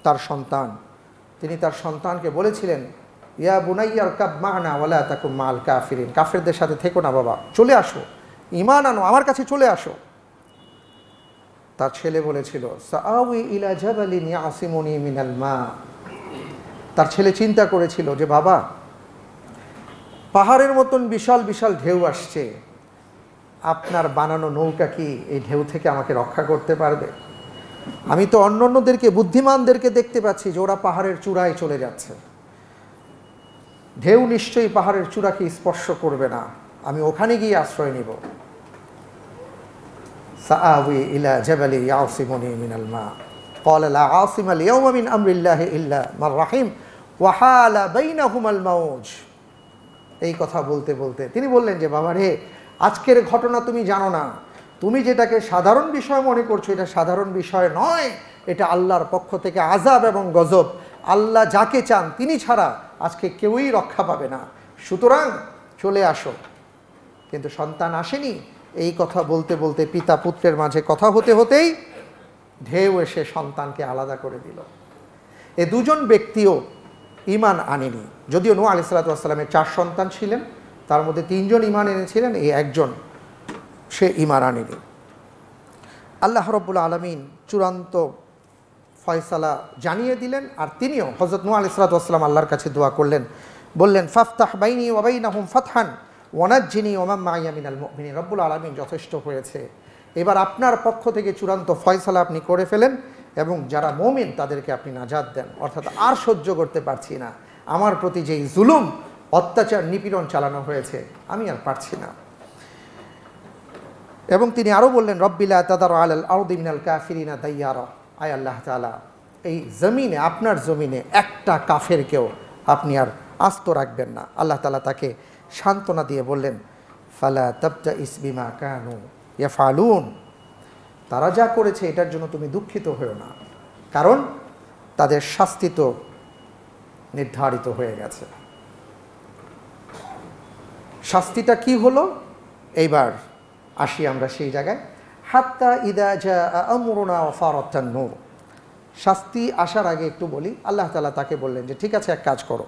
তার সন্তান। তিনি তার সন্তানকে বলেছিলেন, ইয়া বুনাইয়া আরকাব মা'না ওয়ালা তাকুন মা'আল কাফিরিন, কাফেরদের সাথে থেকো না বাবা, চলে আসো, ঈমান আনো, আমার কাছে চলে আসো। তার ছেলে বলেছিল, সাআউই ইলা জাবালিন ইয়াসিমুনি মিনাল মা। তার ছেলে চিন্তা করেছিল যে বাবা, পাহাড়ের মতন বিশাল বিশাল ঢেউ আসছে, আপনার বানানো নৌকা কি এই ঢেউ থেকে আমাকে রক্ষা করতে পারবে? আমি তো অন্যদেরকে, বুদ্ধিমানদেরকে দেখতে পাচ্ছি যে ওরা পাহাড়ের চূড়ায় চলে যাচ্ছে, ঢেউ নিশ্চয়ই পাহাড়ের চূড়াকে স্পর্শ করবে না, আমি ওখানে গিয়ে আশ্রয় নিব। সাআউই ইলা জাবালি ইয়াসিমুনি মিনাল মা ক্বালা লা আসিমা আল-ইয়াওমা মিন আমরিল্লাহি ইল্লা মান রাহিম ওয়া হালা বাইনাহুমাল মাউজ। এই কথা বলতে বলতে তিনি বললেন যে বাবা রে, আজকের ঘটনা তুমি জানো না, তুমি যেটাকে সাধারণ বিষয় মনে করছো এটা সাধারণ বিষয় নয়, এটা আল্লাহর পক্ষ থেকে আযাব এবং গজব। আল্লাহ যাকে চান তিনি ছাড়া আজকে কেউই রক্ষা পাবে না, সুতরাং চলে আসো। কিন্তু সন্তান আসেনি। এই কথা বলতে বলতে পিতা পুত্রের মাঝে কথা হতে হতেই ঢেউ এসে সন্তানকে আলাদা করে দিল। এ দুজন ব্যক্তিও ঈমান আনেনি। যদিও নূহ আলাইহিস সালাতু ওয়াস সালামের 4 সন্তান ছিলেন, তার মধ্যে 3 জন ঈমান এনেছিলেন, এই একজন সে ঈমান আনেনি। আল্লাহ রাব্বুল আলামিন চূড়ান্ত ফয়সালা জানিয়ে দিলেন, আর তিনিও হযরত নূহ আলাইহিস সালাতু ওয়াস সালাম আল্লাহর কাছে দোয়া করলেন, বললেন ফাফতাহ বাইনি ওয়া বাইনাহুম ফাতহান ওয়ানাজ্জিনি ওয়া মান মা'ইয়া মিনাল মুমিনিন। রব্বুল আলামিন যথেষ্ট হয়েছে, এবার আপনার পক্ষ থেকে চূড়ান্ত ফয়সালা আপনি করে ফেলেন এবং যারা মুমিন তাদেরকে আপনি নাজাত দেন। অর্থাৎ আর সহ্য করতে পারছি না, আমার প্রতি যেই জুলুম, অত্যাচার, নিপীড়ন চালানো হয়েছে, আমি আর পারছি না। এবং তিনি আরও বললেন, রব্বি লা তাদার আলাল আরদি মিনাল কাফিরিনা দাইয়ারা। আয় আল্লাহ তাআলা, এই জমিনে, আপনার জমিনে একটা কাফেরকেও আপনি আর আস্ত রাখবেন না। আল্লাহ তাআলা তাকে সান্ত্বনা দিয়ে বললেন, ফালা তাবতাইস বিমা কানু ইয়াফআলুন, তারা যা করেছে এটার জন্য তুমি দুঃখিত হও না, কারণ তাদের শাস্তি তো নির্ধারিত হয়ে গেছে। শাস্তিটা কি হলো, এইবার আসি আমরা সেই জায়গায়। হাত্তা ইদা জাআ আমরুনা ওয়া ফারাতান নূর। শাস্তি আসার আগে একটু বলি, আল্লাহ তাআলা তাকে বললেন যে ঠিক আছে, এক কাজ করো,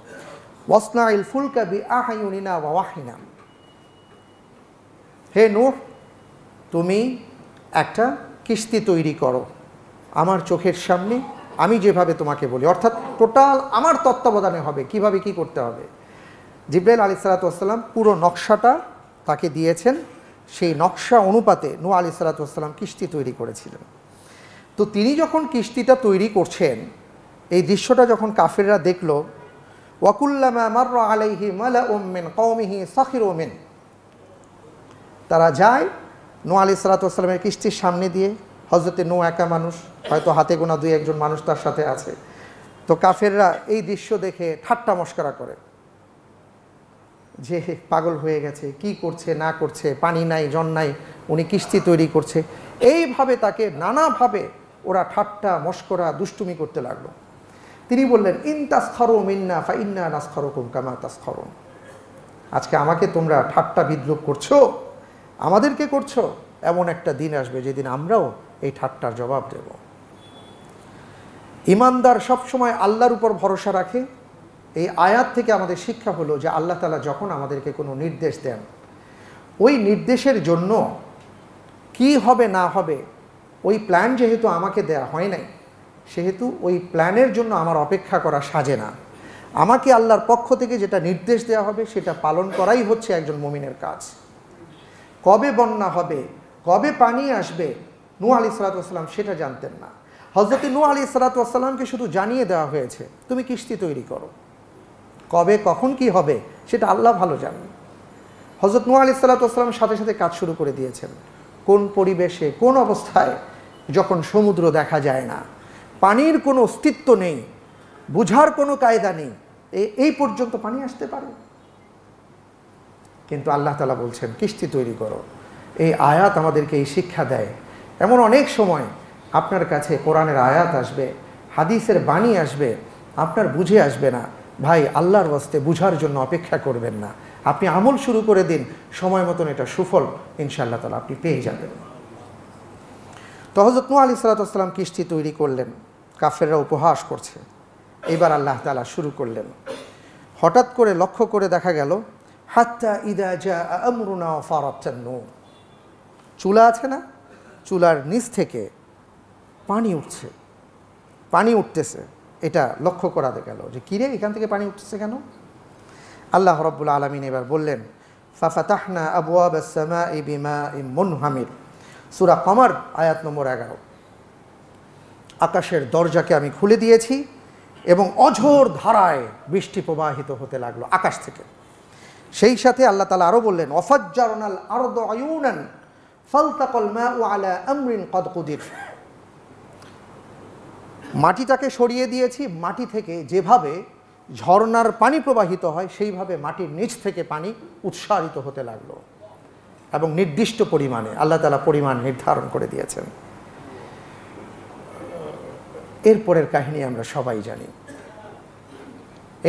ওয়াসনাইল ফুলকা বিআহায়ুনিনা ওয়া ওয়াহিনা। হে নূহ, তুমি একটা কিস্তি তৈরি করো আমার চোখের সামনে, আমি যেভাবে তোমাকে বলি, অর্থাৎ টোটাল আমার তত্ত্বাবধানে হবে, কিভাবে কি করতে হবে। জিবরাইল আলাইহিস সালাতু ওয়াস সালাম পুরো নকশাটা তাকে দিয়েছেন, সেই নকশা অনুপাতে নূহ আলাইহিস সালাতু ওয়াস সালাম কিস্তি তৈরি করেছিলেন। তো তিনি যখন কিস্তিটা তৈরি করছেন, এই দৃশ্যটা যখন কাফেররা দেখল, ওয়াকুল্লামা মাররা আলাইহি মালাউম মিন কওমিহি সাখিরু মিন, তারা যায় নূহ আলাইহিস সালাতু ওয়াস সালামের কিস্তির সামনে দিয়ে। হযরতে নূহ একা মানুষ, হয়তো হাতে গোনা 2-1 মানুষ তার সাথে আছে। তো কাফেররা এই দৃশ্য দেখে ঠাট্টা মশকরা করে যে পাগল হয়ে গেছে, কি করছে না করছে, পানি নাই জন নাই, উনি কিস্তি তৈরি করছে। এইভাবে তাকে নানাভাবে ওরা ঠাট্টা মশকরা দুষ্টুমি করতে লাগলো। তিনি বললেন, ইন তাসখারু মিন্না ফা ইন্না নাসখারুকুম কামা তাসখারুন। আজকে আমাকে তোমরা ঠাট্টা বিদ্রূপ করছো, আমাদেরকে করছো, এমন একটা দিন আসবে যেদিন আমরাও এই ঠাট্টার জবাব দেব। ঈমানদার সবসময় আল্লাহর উপর ভরসা রাখে। এই আয়াত থেকে আমাদের শিক্ষা হলো যে আল্লাহ তাআলা যখন আমাদেরকে কোনো নির্দেশ দেন, ওই নির্দেশের জন্য কি হবে না হবে ওই প্ল্যান যেহেতু আমাকে দেয়া হয় নাই, সেহেতু ওই প্ল্যানের জন্য আমার অপেক্ষা করা সাজে না। আমাকে আল্লাহর পক্ষ থেকে যেটা নির্দেশ দেওয়া হবে সেটা পালন করাই হচ্ছে একজন মুমিনের কাজ। কবে বন্যা হবে, কবে পানি আসবে, নূহ আলাইহিস সালাতু ওয়াস সালাম সেটা জানতেন না। হযরত নূহ আলাইহিস সালাতু ওয়াস সালামকে শুধু জানিয়ে দেওয়া হয়েছে, তুমি কিস্তি তৈরি করো, কবে কখন কি হবে সেটা আল্লাহ ভালো জানেন। হযরত নূহ আলাইহিস সালাতু ওয়াস সালাম সাথে সাথে কাজ শুরু করে দিয়েছেন। কোন পরিবেশে, কোন অবস্থায়, যখন সমুদ্র দেখা যায় না, পানির কোনো অস্তিত্ব নেই, বুঝার কোনো কায়দা নেই, এই পর্যন্ত পানি আসতে পারে। কিন্তু আল্লাহ তাআলা বলছেন কিস্তি তৈরি করো। এই আয়াত আমাদেরকে এই শিক্ষা দেয়। এমন অনেক সময় আপনার কাছে কোরআনের আয়াত আসবে, হাদিসের বাণী আসবে, আপনার বুঝে আসবে না। ভাই, আল্লাহর ওয়াস্তে বুঝার জন্য অপেক্ষা করবেন না, আপনি আমল শুরু করে দিন, সময় মতন এটা সুফল ইনশাআল্লাহ তাআলা আপনি পেয়ে যাবেন। তো হযরত নূহ আলাইহিস সালাতু ওয়াস সালাম কিস্তি তৈরি করলেন, কাফেররা উপহাস করছে। এবার আল্লাহ তাআলা শুরু করলেন। হঠাৎ করে লক্ষ্য করে দেখা গেল, হাত্তা ইদা জাআ আমরুনা ফারাতান নূর, চুলা আছে না, চুলার নিচ থেকে পানি উঠছে, পানি উঠতেছে। এটা লক্ষ্য করা গেল যে কিরে, এখান থেকে পানি উঠতেছে কেন? আল্লাহ রাব্বুল আলামিন এবার বললেন, ফাফাতাহনা আবওয়াবাস সামাই বিমাইন মুনহামির, সূরা কমর আয়াত নম্বর 11। আকাশের দরজাকে আমি খুলে দিয়েছি এবং অঝোর ধারায় বৃষ্টি প্রবাহিত হতে লাগলো আকাশ থেকে। সেই সাথে আল্লাহ তাআলা আরও বললেন, ওয়াফাজ্জারনাল আরদা আয়ুনান ফালতাকাল মাউ আলা আমরিন কদ কুদির, মাটিটাকে সরিয়ে দিয়েছি, মাটি থেকে যেভাবে ঝর্ণার পানি প্রবাহিত হয় সেইভাবে মাটির নিচ থেকে পানি উৎসারিত হতে লাগলো এবং নির্দিষ্ট পরিমাণে আল্লাহ তাআলা পরিমাণ নির্ধারণ করে দিয়েছেন। এরপরের কাহিনী আমরা সবাই জানি।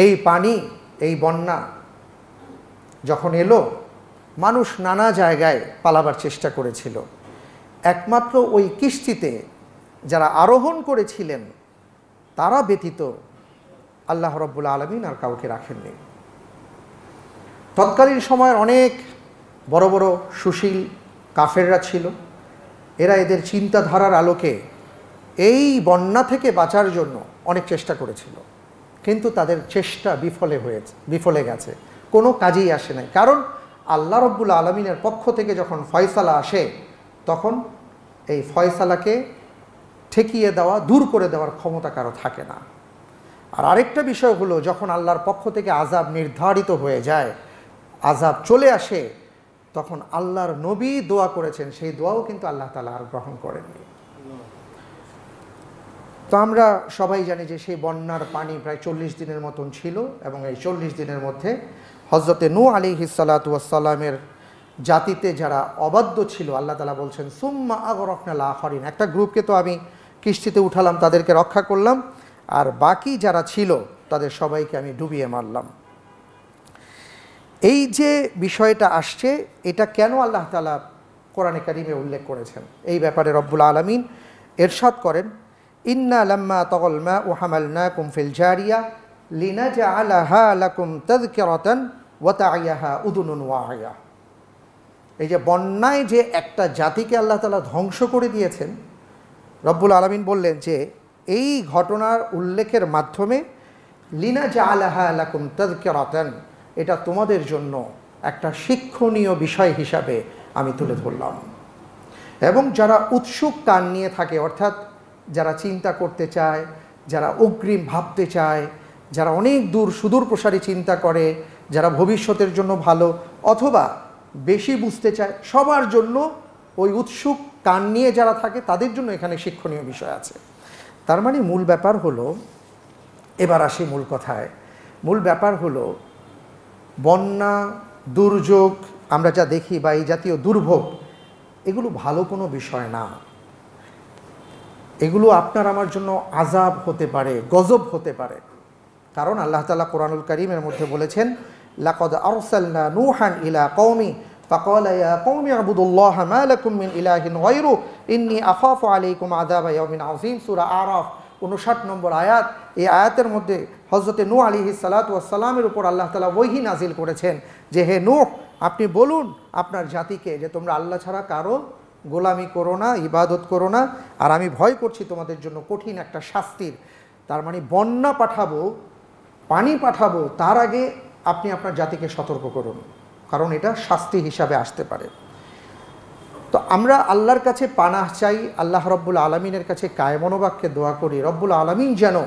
এই পানি, এই বন্যা যখন এলো, মানুষ নানা জায়গায় পালাবার চেষ্টা করেছিল। একমাত্র ওই কিস্তিতে যারা আরোহণ করেছিলেন তারা ব্যতীত আল্লাহ রাব্বুল আলামিন আর কাউকে রাখেননি। তৎকালীন সময়ের অনেক বড় বড় সুশীল কাফেররা ছিল। এরা এদের চিন্তাধারার আলোকে এই বন্যা থেকে বাঁচার জন্য অনেক চেষ্টা করেছিল, কিন্তু তাদের চেষ্টা বিফলে গেছে, কোনো কাজেই আসে নাই। কারণ আল্লাহ রাব্বুল আলামিনের পক্ষ থেকে যখন ফয়সালা আসে, তখন এই ফয়সালাকে ঠেকিয়ে দেওয়া, দূর করে দেওয়ার ক্ষমতা কারো থাকে না। আর আরেকটা বিষয় হলো, যখন আল্লাহর পক্ষ থেকে আযাব নির্ধারিত হয়ে যায়, আযাব চলে আসে, তখন আল্লাহর নবী দোয়া করেছেন, সেই দোয়াও কিন্তু আল্লাহ তাআলা আর গ্রহণ করেননি। তো আমরা সবাই জানি যে সেই বন্যার পানি প্রায় 40 দিনের মতন ছিল এবং এই 40 দিনের মধ্যে হযরতে নূহ আলাইহিস সালাতু ওয়াস সালামের জাতিতে যারা অবাধ্য ছিল, আল্লাহ তাআলা বলছেন সুম্মা আগরাকনাল আখারিন, একটা গ্রুপকে তো আমি কিস্তিতে উঠালাম, তাদেরকে রক্ষা করলাম, আর বাকি যারা ছিল তাদের সবাইকে আমি ডুবিয়ে মারলাম। এই যে বিষয়টা আসছে, এটা কেন আল্লাহ তাআলা কোরআনে কারিমে উল্লেখ করেছেন, এই ব্যাপারে রব্বুল আলামিন ইরশাদ করেন, ইন্না লাম্মা তাগাল মাউ হামালনাকুম ফিল জারিয়া লিনাজআলাহা লাকুম তাযকিরাতান ওয়া তা'ইয়াহা উযুনুন ওয়া'ইয়া। এই যে বন্যায় যে একটা জাতিকে আল্লাহ তাআলা ধ্বংস করে দিয়েছেন, রব্বুল আলামিন বললেন যে এই ঘটনার উল্লেখের মাধ্যমে লিনাজআলাহা লাকুম তাযকিরাতান, এটা তোমাদের জন্য একটা শিক্ষণীয় বিষয় হিসাবে আমি তুলে ধরলাম। এবং যারা উৎসুক কান নিয়ে থাকে, অর্থাৎ যারা চিন্তা করতে চায়, যারা অগ্রিম ভাবতে চায়, যারা অনেক দূর সুদূর প্রসারী চিন্তা করে, যারা ভবিষ্যতের জন্য ভালো অথবা বেশি বুঝতে চায়, সবার জন্য ওই উৎসুক কান নিয়ে যারা থাকে তাদের জন্য এখানে শিক্ষণীয় বিষয় আছে। তার মানে মূল ব্যাপার হলো, এবার আসি মূল কথায়, মূল ব্যাপার হলো বন্যা, দুর্যোগ আমরা যা দেখি বা এই জাতীয় দুর্ভোগ, এগুলো ভালো কোনো বিষয় না। এগুলো আপনার আমার জন্য আযাব হতে পারে, গজব হতে পারে। কারণ আল্লাহ তাআলা কোরআনুল কারীমের মধ্যে বলেছেন, লাকাদ আরসালনা নূহান ইলা কওমি ফাকালা ইয়া কওমি আবুদুল্লাহ মা লাকুম মিন ইলাহিন গায়রু ইন্নী আখাফু আলাইকুম আযাবা ইয়াউমিন আযীম, সূরা আরাফ 59 নম্বর আয়াত। এই আয়াতের মধ্যে হযরতে নূহ আলাইহিস সালাতু ওয়াস সালামের উপর আল্লাহ তাআলা ওহী নাজিল করেছেন যে, হে নূহ, আপনি বলুন আপনার জাতিকে যে তোমরা আল্লাহ ছাড়া কারো গোলামি করো না, ইবাদত করো না, আর আমি ভয় করছি তোমাদের জন্য কঠিন একটা শাস্তির। তার মানে বন্যা পাঠাবো, পানি পাঠাবো, তার আগে আপনি আপনার জাতিকে সতর্ক করুন, কারণ এটা শাস্তি হিসাবে আসতে পারে। তো আমরা আল্লাহর কাছে পানাহ চাই, আল্লাহ রব্বুল আলামিনের কাছে কায়মনোবাক্যে দোয়া করি, রব্বুল আলামিন যেন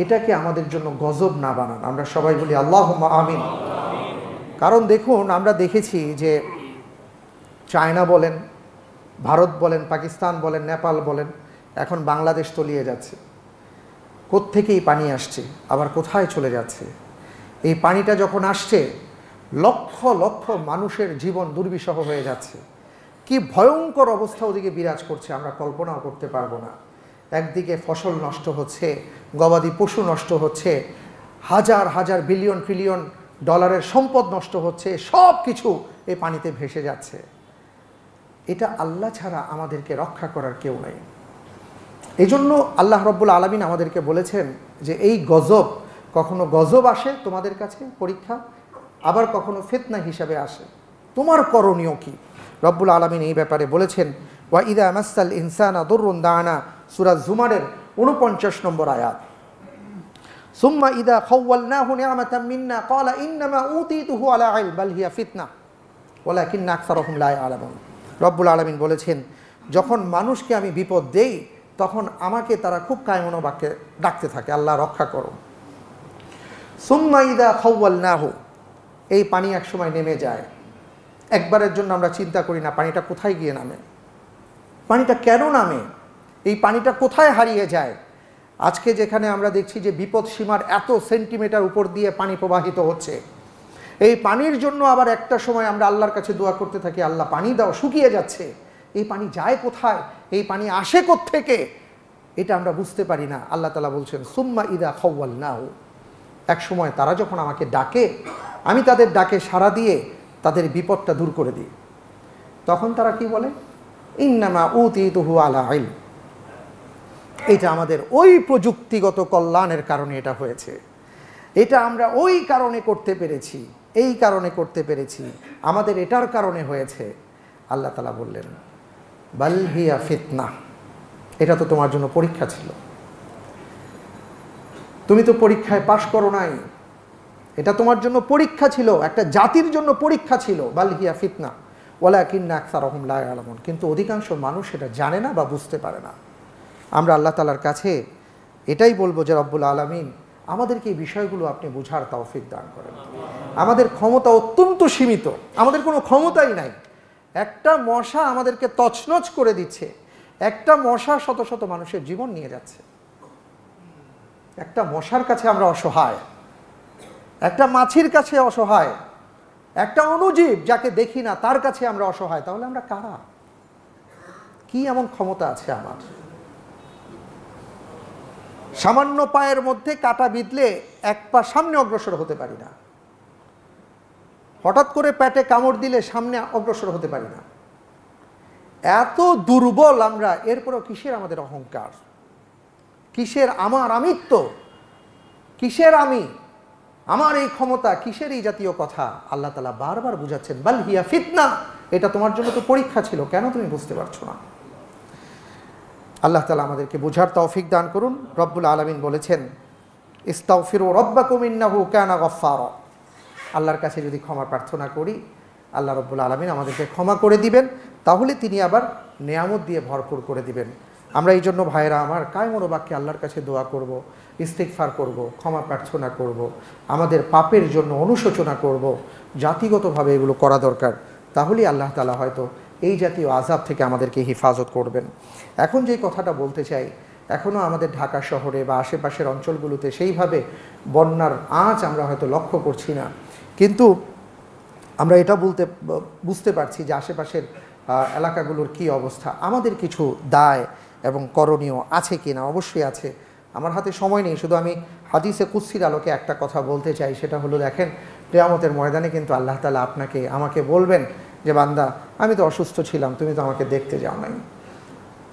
এটাকে আমাদের জন্য গজব না বানান। আমরা সবাই বলি আল্লাহুম্মা আমিন। কারণ দেখুন, আমরা দেখেছি যে চায়না বলেন, ভারত বলেন, পাকিস্তান বলেন, নেপাল বলেন, এখন বাংলাদেশ তলিয়ে যাচ্ছে। কোত্থেকেই পানি আসছে, আবার কোথায় চলে যাচ্ছে? এই পানিটা যখন আসছে, লক্ষ লক্ষ মানুষের জীবন দুর্বিষহ হয়ে যাচ্ছে। কি ভয়ঙ্কর অবস্থা ওদিকে বিরাজ করছে, আমরা কল্পনাও করতে পারবো না। একদিকে ফসল নষ্ট হচ্ছে, গবাদি পশু নষ্ট হচ্ছে, হাজার হাজার বিলিয়ন ট্রিলিয়ন ডলারের সম্পদ নষ্ট হচ্ছে, সব কিছু এই পানিতে ভেসে যাচ্ছে। এটা আল্লাহ ছাড়া আমাদেরকে রক্ষা করার কেউ নাই। এই জন্য আল্লাহ রব্বুল আলামিন আমাদেরকে বলেছেন যে এই গজব, কখনো গজব আসে তোমাদের কাছে পরীক্ষা, আবার কখনো ফিতনা হিসাবে আসে, তোমার করণীয় কি? রব্বুল আলামিন এই ব্যাপারে বলেছেন, ওয়া ইদা মাসাল ইনসানা দুররুন দানা, সূরা জুমারের 49 নম্বর আয়াত। সুম্মা ইদা খাওয়ালনাহু নি'মাতাম মিন্না ক্বালা ইন্নামা উতীতুহু আলা ইলম বাল হিয়া ফিতনা ওয়ালাকিন্না আকসারহুম লা ইয়ালামুন। রব্বুল আলামিন বলেছেন, যখন মানুষকে আমি বিপদ দেই তখন আমাকে তারা খুব কায়মনোবাক্যে ডাকতে থাকে, আল্লাহ রক্ষা করো। সুম্মা ইদা খাওয়ালনাহু, এই পানি একসময় নেমে যায়। একবারের জন্য আমরা চিন্তা করি না পানিটা কোথায় গিয়ে নামে, পানিটা কেন নামে, এই পানিটা কোথায় হারিয়ে যায়। আজকে যেখানে আমরা দেখছি যে বিপদ সীমার এত সেন্টিমিটার উপর দিয়ে পানি প্রবাহিত হচ্ছে, এই পানির জন্য আবার একটা সময় আমরা আল্লাহর কাছে দোয়া করতে থাকি, আল্লাহ পানি দাও, শুকিয়ে যাচ্ছে। এই পানি যায় কোথায়, এই পানি আসে কোত্থেকে, এটা আমরা বুঝতে পারি না। আল্লাহ তাআলা বলছেন, সুম্মা ইদা খাওয়ালনাহু, এক সময় তারা যখন আমাকে ডাকে, আমি তাদের ডাকে সাড়া দিয়ে তাদের বিপদটা দূর করে দিই, তখন তারা কি বলে? ইন্নামা উতীতুহু আলা ইলম, এটা আমাদের ওই প্রযুক্তিগত কল্যাণের কারণে এটা হয়েছে, এটা আমরা ওই কারণে করতে পেরেছি, এই কারণে করতে পেরেছি, আমাদের এটার কারণে হয়েছে। আল্লাহ তাআলা বললেন, বাল হিয়া ফিতনা, এটা তো তোমার জন্য পরীক্ষা ছিল, তুমি তো পরীক্ষায় পাশ করো নাই, এটা তোমার জন্য পরীক্ষা ছিল, একটা জাতির জন্য পরীক্ষা ছিল। বাল হিয়া ফিতনা ওয়ালাকিন্না আকসারহুম লা ইয়ালামুন, কিন্তু অধিকাংশ মানুষ এটা জানে না বা বুঝতে পারে না। আমরা আল্লাহ তাআলার কাছে এটাই বলবো যে রব্বুল আলামিন আমাদেরকে এই বিষয়গুলো আপনি বুঝার তৌফিক দান করেন। আমাদের ক্ষমতা অত্যন্ত সীমিত, আমাদের কোনো ক্ষমতাই নাই। একটা মশা আমাদেরকে তছনছ করে দিচ্ছে, একটা মশা শত শত মানুষের জীবন নিয়ে যাচ্ছে। একটা মশার কাছে আমরা অসহায়, একটা মাছির কাছে অসহায়, একটা অণুজীব যাকে দেখি না তার কাছে আমরা অসহায়। তাহলে আমরা কারা? কি এমন ক্ষমতা আছে আমার? সামান্য পায়ের মধ্যে কাঁটা বিঁধলে এক পা সামনে অগ্রসর হতে পারি না, হঠাৎ করে পেটে কামড় দিলে সামনে অগ্রসর হতে পারি না। এত দুর্বল আমরা, এরপরও কিসের আমাদের অহংকার, কিসের আমার আমিত্ব, কিসের আমি, আমার এই ক্ষমতা, কিসের এই জাতীয় কথা? আল্লাহ তাআলা বারবার বুঝাচ্ছেন, বাল হিয়া ফিতনা, এটা তোমার জন্য তো পরীক্ষা ছিল, কেন তুমি বুঝতে পারছো না? আল্লাহ তাআলা আমাদেরকে বোঝার তৌফিক দান করুন। রব্বুল আলামিন বলেছেন, ইস্তাগফিরু রাব্বাকুম ইন্নাহু কানা গাফফারা, আল্লাহর কাছে যদি ক্ষমা প্রার্থনা করি আল্লাহ রব্বুল আলামিন আমাদেরকে ক্ষমা করে দিবেন, তাহলে তিনি আবার নেয়ামত দিয়ে ভরপুর করে দিবেন। আমরা এই জন্য ভাইয়েরা আমার কায়মনোবাক্যে আল্লাহর কাছে দোয়া করব, ইস্তিগফার করব, ক্ষমা প্রার্থনা করব, আমাদের পাপের জন্য অনুশোচনা করব, জাতিগতভাবে এগুলো করা দরকার। তাহলেই আল্লাহ তাআলা হয়তো এই জাতীয় আযাব থেকে আমাদেরকে হেফাজত করবেন। এখন যে কথাটা বলতে চাই, এখনও আমাদের ঢাকা শহরে বা আশেপাশের অঞ্চলগুলোতে সেইভাবে বন্যার আঁচ আমরা হয়তো লক্ষ্য করছি না, কিন্তু আমরা এটা বুঝতে পারছি যে আশেপাশের এলাকাগুলোর কি অবস্থা। আমাদের কিছু দায় এবং করণীয় আছে কি না? অবশ্যই আছে। আমার হাতে সময় নেই, শুধু আমি হাদিসে কুদসির আলোকে একটা কথা বলতে চাই, সেটা হলো, দেখেন কিয়ামতের ময়দানে কিন্তু আল্লাহ তাআলা আপনাকে আমাকে বলবেন যে বান্দা, আমি তো অসুস্থ ছিলাম, তুমি তো আমাকে দেখতে যাও নাই।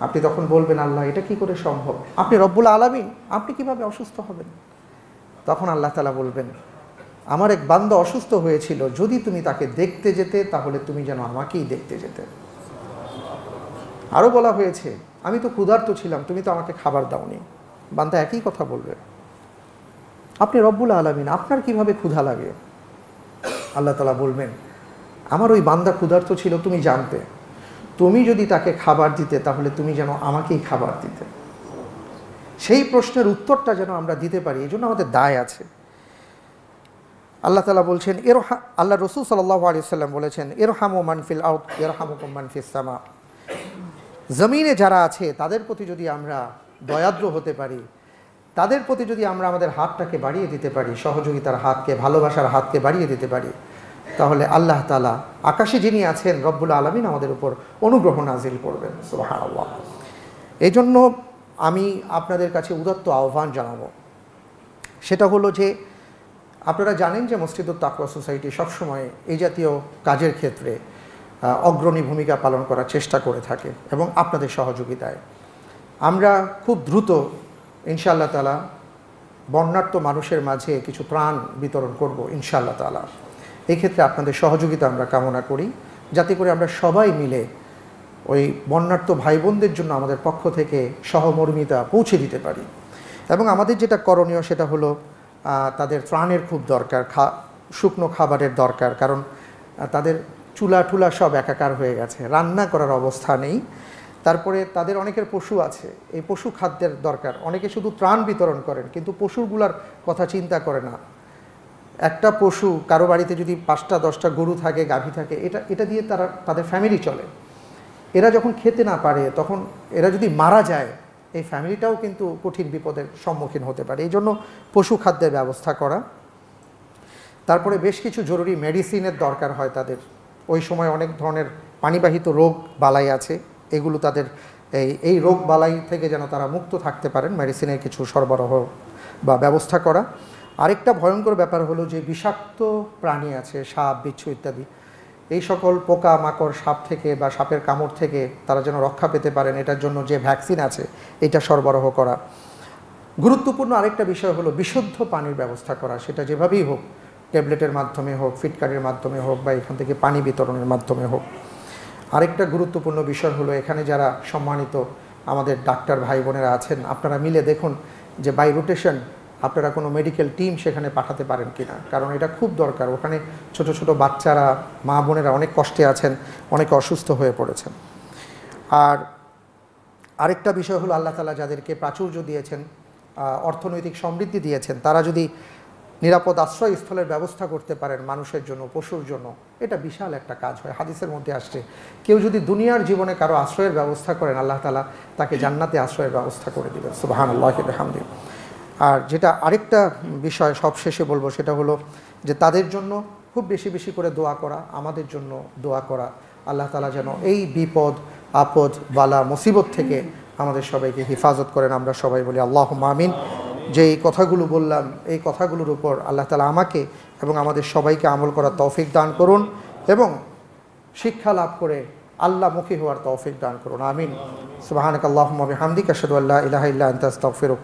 আপনি তখন বলবেন, আল্লাহ এটা কি করে সম্ভব? আপনি রব্বুল আলামিন, আপনি কিভাবে অসুস্থ হবেন? তখন আল্লাহ তাআলা বলবেন, আমার এক বান্দা অসুস্থ হয়েছিল, যদি তুমি তাকে দেখতে যেতে তাহলে তুমি যেন আমাকেই দেখতে যেতে। আরও বলা হয়েছে, আমি তো ক্ষুধার্ত ছিলাম, তুমি তো আমাকে খাবার দাওনি। বান্দা একই কথা বলবে, আপনি রব্বুল আলামিন, আপনার কিভাবে ক্ষুধা লাগে? আল্লাহ তাআলা বলবেন, আমার ওই বান্দা ক্ষুধার্ত ছিল, তুমি জানতে, তুমি যদি তাকে খাবার দিতে তাহলে তুমি যেন আমাকেই খাবার দিতে। সেই প্রশ্নের উত্তরটা যেন আমরা দিতে পারি, এই জন্য আমাদের দায় আছে। আল্লাহ তাআলা বলছেন আল্লাহ রসুল সাল্লাল্লাহু আলাইহি সাল্লাম বলেছেন ইরহামু মান ফিল আরদ ইয়ারহামুকুম মান ফিস সামা। জমিনে যারা আছে তাদের প্রতি যদি আমরা দয়াদ্র হতে পারি, তাদের প্রতি যদি আমরা আমাদের হাতটাকে বাড়িয়ে দিতে পারি, সহযোগিতার হাতকে, ভালোবাসার হাতকে বাড়িয়ে দিতে পারি, তাহলে আল্লাহ তাআলা আকাশে যিনি আছেন রব্বুল আলামিন আমাদের উপর অনুগ্রহ নাজিল করবেন। সুবহানাল্লাহ। এই জন্য আমি আপনাদের কাছে উদাত্ত আহ্বান জানাবো, সেটা হলো যে আপনারা জানেন যে মসজিদুত তাকওয়া সোসাইটি সবসময় এই জাতীয় কাজের ক্ষেত্রে অগ্রণী ভূমিকা পালন করার চেষ্টা করে থাকে এবং আপনাদের সহযোগিতায় আমরা খুব দ্রুত ইনশাআল্লাহ তাআলা বন্যার্ত মানুষের মাঝে কিছু ত্রাণ বিতরণ করব ইনশাআল্লাহ তাআলা। এই ক্ষেত্রে আপনাদের সহযোগিতা আমরা কামনা করি, যাতে করে আমরা সবাই মিলে ওই বন্যার্ত ভাই বোনদের জন্য আমাদের পক্ষ থেকে সহমর্মিতা পৌঁছে দিতে পারি। এবং আমাদের যেটা করণীয় সেটা হলো তাদের ত্রাণের খুব দরকার, শুকনো খাবারের দরকার, কারণ তাদের চুলা টুলা সব একাকার হয়ে গেছে, রান্না করার অবস্থা নেই। তারপরে তাদের অনেকের পশু আছে, এই পশু খাদ্যের দরকার। অনেকে শুধু ত্রাণ বিতরণ করেন কিন্তু পশুগুলার কথা চিন্তা করে না। একটা পশু কারো বাড়িতে যদি 5টা 10টা গরু থাকে, গাভী থাকে, এটা দিয়ে তাদের ফ্যামিলি চলে। এরা যখন খেতে না পারে, তখন এরা যদি মারা যায়, এই ফ্যামিলিটাও কিন্তু কঠিন বিপদের সম্মুখীন হতে পারে। এই জন্য পশু খাদ্যের ব্যবস্থা করা। তারপরে বেশ কিছু জরুরি মেডিসিনের দরকার হয় তাদের। ওই সময় অনেক ধরনের পানিবাহিত রোগ বালাই আছে, এগুলো তাদের এই রোগ বালাই থেকে যেন তারা মুক্ত থাকতে পারেন, মেডিসিনের কিছু সরবরাহ বা ব্যবস্থা করা। আরেকটা ভয়ঙ্কর ব্যাপার হলো যে বিষাক্ত প্রাণী আছে, সাপ, বিচ্ছু ইত্যাদি, এই সকল পোকা মাকড় সাপ থেকে বা সাপের কামড় থেকে তারা যেন রক্ষা পেতে পারেন, এটার জন্য যে ভ্যাকসিন আছে এটা সরবরাহ করা। গুরুত্বপূর্ণ আরেকটা বিষয় হলো বিশুদ্ধ পানির ব্যবস্থা করা, সেটা যেভাবেই হোক, ট্যাবলেটের মাধ্যমে হোক, ফিটকারির মাধ্যমে হোক, বা এখান থেকে পানি বিতরণের মাধ্যমে হোক। আরেকটা গুরুত্বপূর্ণ বিষয় হলো এখানে যারা সম্মানিত আমাদের ডাক্তার ভাই বোনেরা আছেন, আপনারা মিলে দেখুন যে বাই রোটেশন আপনারা কোনো মেডিকেল টিম সেখানে পাঠাতে পারেন কিনা, কারণ এটা খুব দরকার। ওখানে ছোট ছোট বাচ্চারা, মা বোনেরা অনেক কষ্টে আছেন, অনেক অসুস্থ হয়ে পড়েছেন। আর আরেকটা বিষয় হলো আল্লাহ তাআলা যাদেরকে প্রাচুর্য দিয়েছেন, অর্থনৈতিক সমৃদ্ধি দিয়েছেন, তারা যদি নিরাপদ আশ্রয়স্থলের ব্যবস্থা করতে পারেন মানুষের জন্য, পশুর জন্য, এটা বিশাল একটা কাজ হয়। হাদিসের মধ্যে আসছে কেউ যদি দুনিয়ার জীবনে কারো আশ্রয়ের ব্যবস্থা করেন, আল্লাহ তাআলা তাকে জান্নাতে আশ্রয়ের ব্যবস্থা করে দেবেন। সুবহানাল্লাহি ওয়া বিহামদিহি। আর যেটা আরেকটা বিষয় সবশেষে বলবো সেটা হলো যে তাদের জন্য খুব বেশি বেশি করে দোয়া করা, আমাদের জন্য দোয়া করা। আল্লাহ তাআলা যেন এই বিপদ আপদ বালা মুসিবত থেকে আমাদের সবাইকে হেফাজত করেন। আমরা সবাই বলি আল্লাহুম্মা আমিন। যে এই কথাগুলো বললাম, এই কথাগুলোর উপর আল্লাহ তাআলা আমাকে এবং আমাদের সবাইকে আমল করার তৌফিক দান করুন এবং শিক্ষা লাভ করে আল্লাহমুখী হওয়ার তৌফিক দান করুন। আমিন। সুবহানাকাল্লাহুম্মা বিহামদিকা আশহাদু আল্লা ইলাহা ইল্লা আনতা আস্তাগফিরুক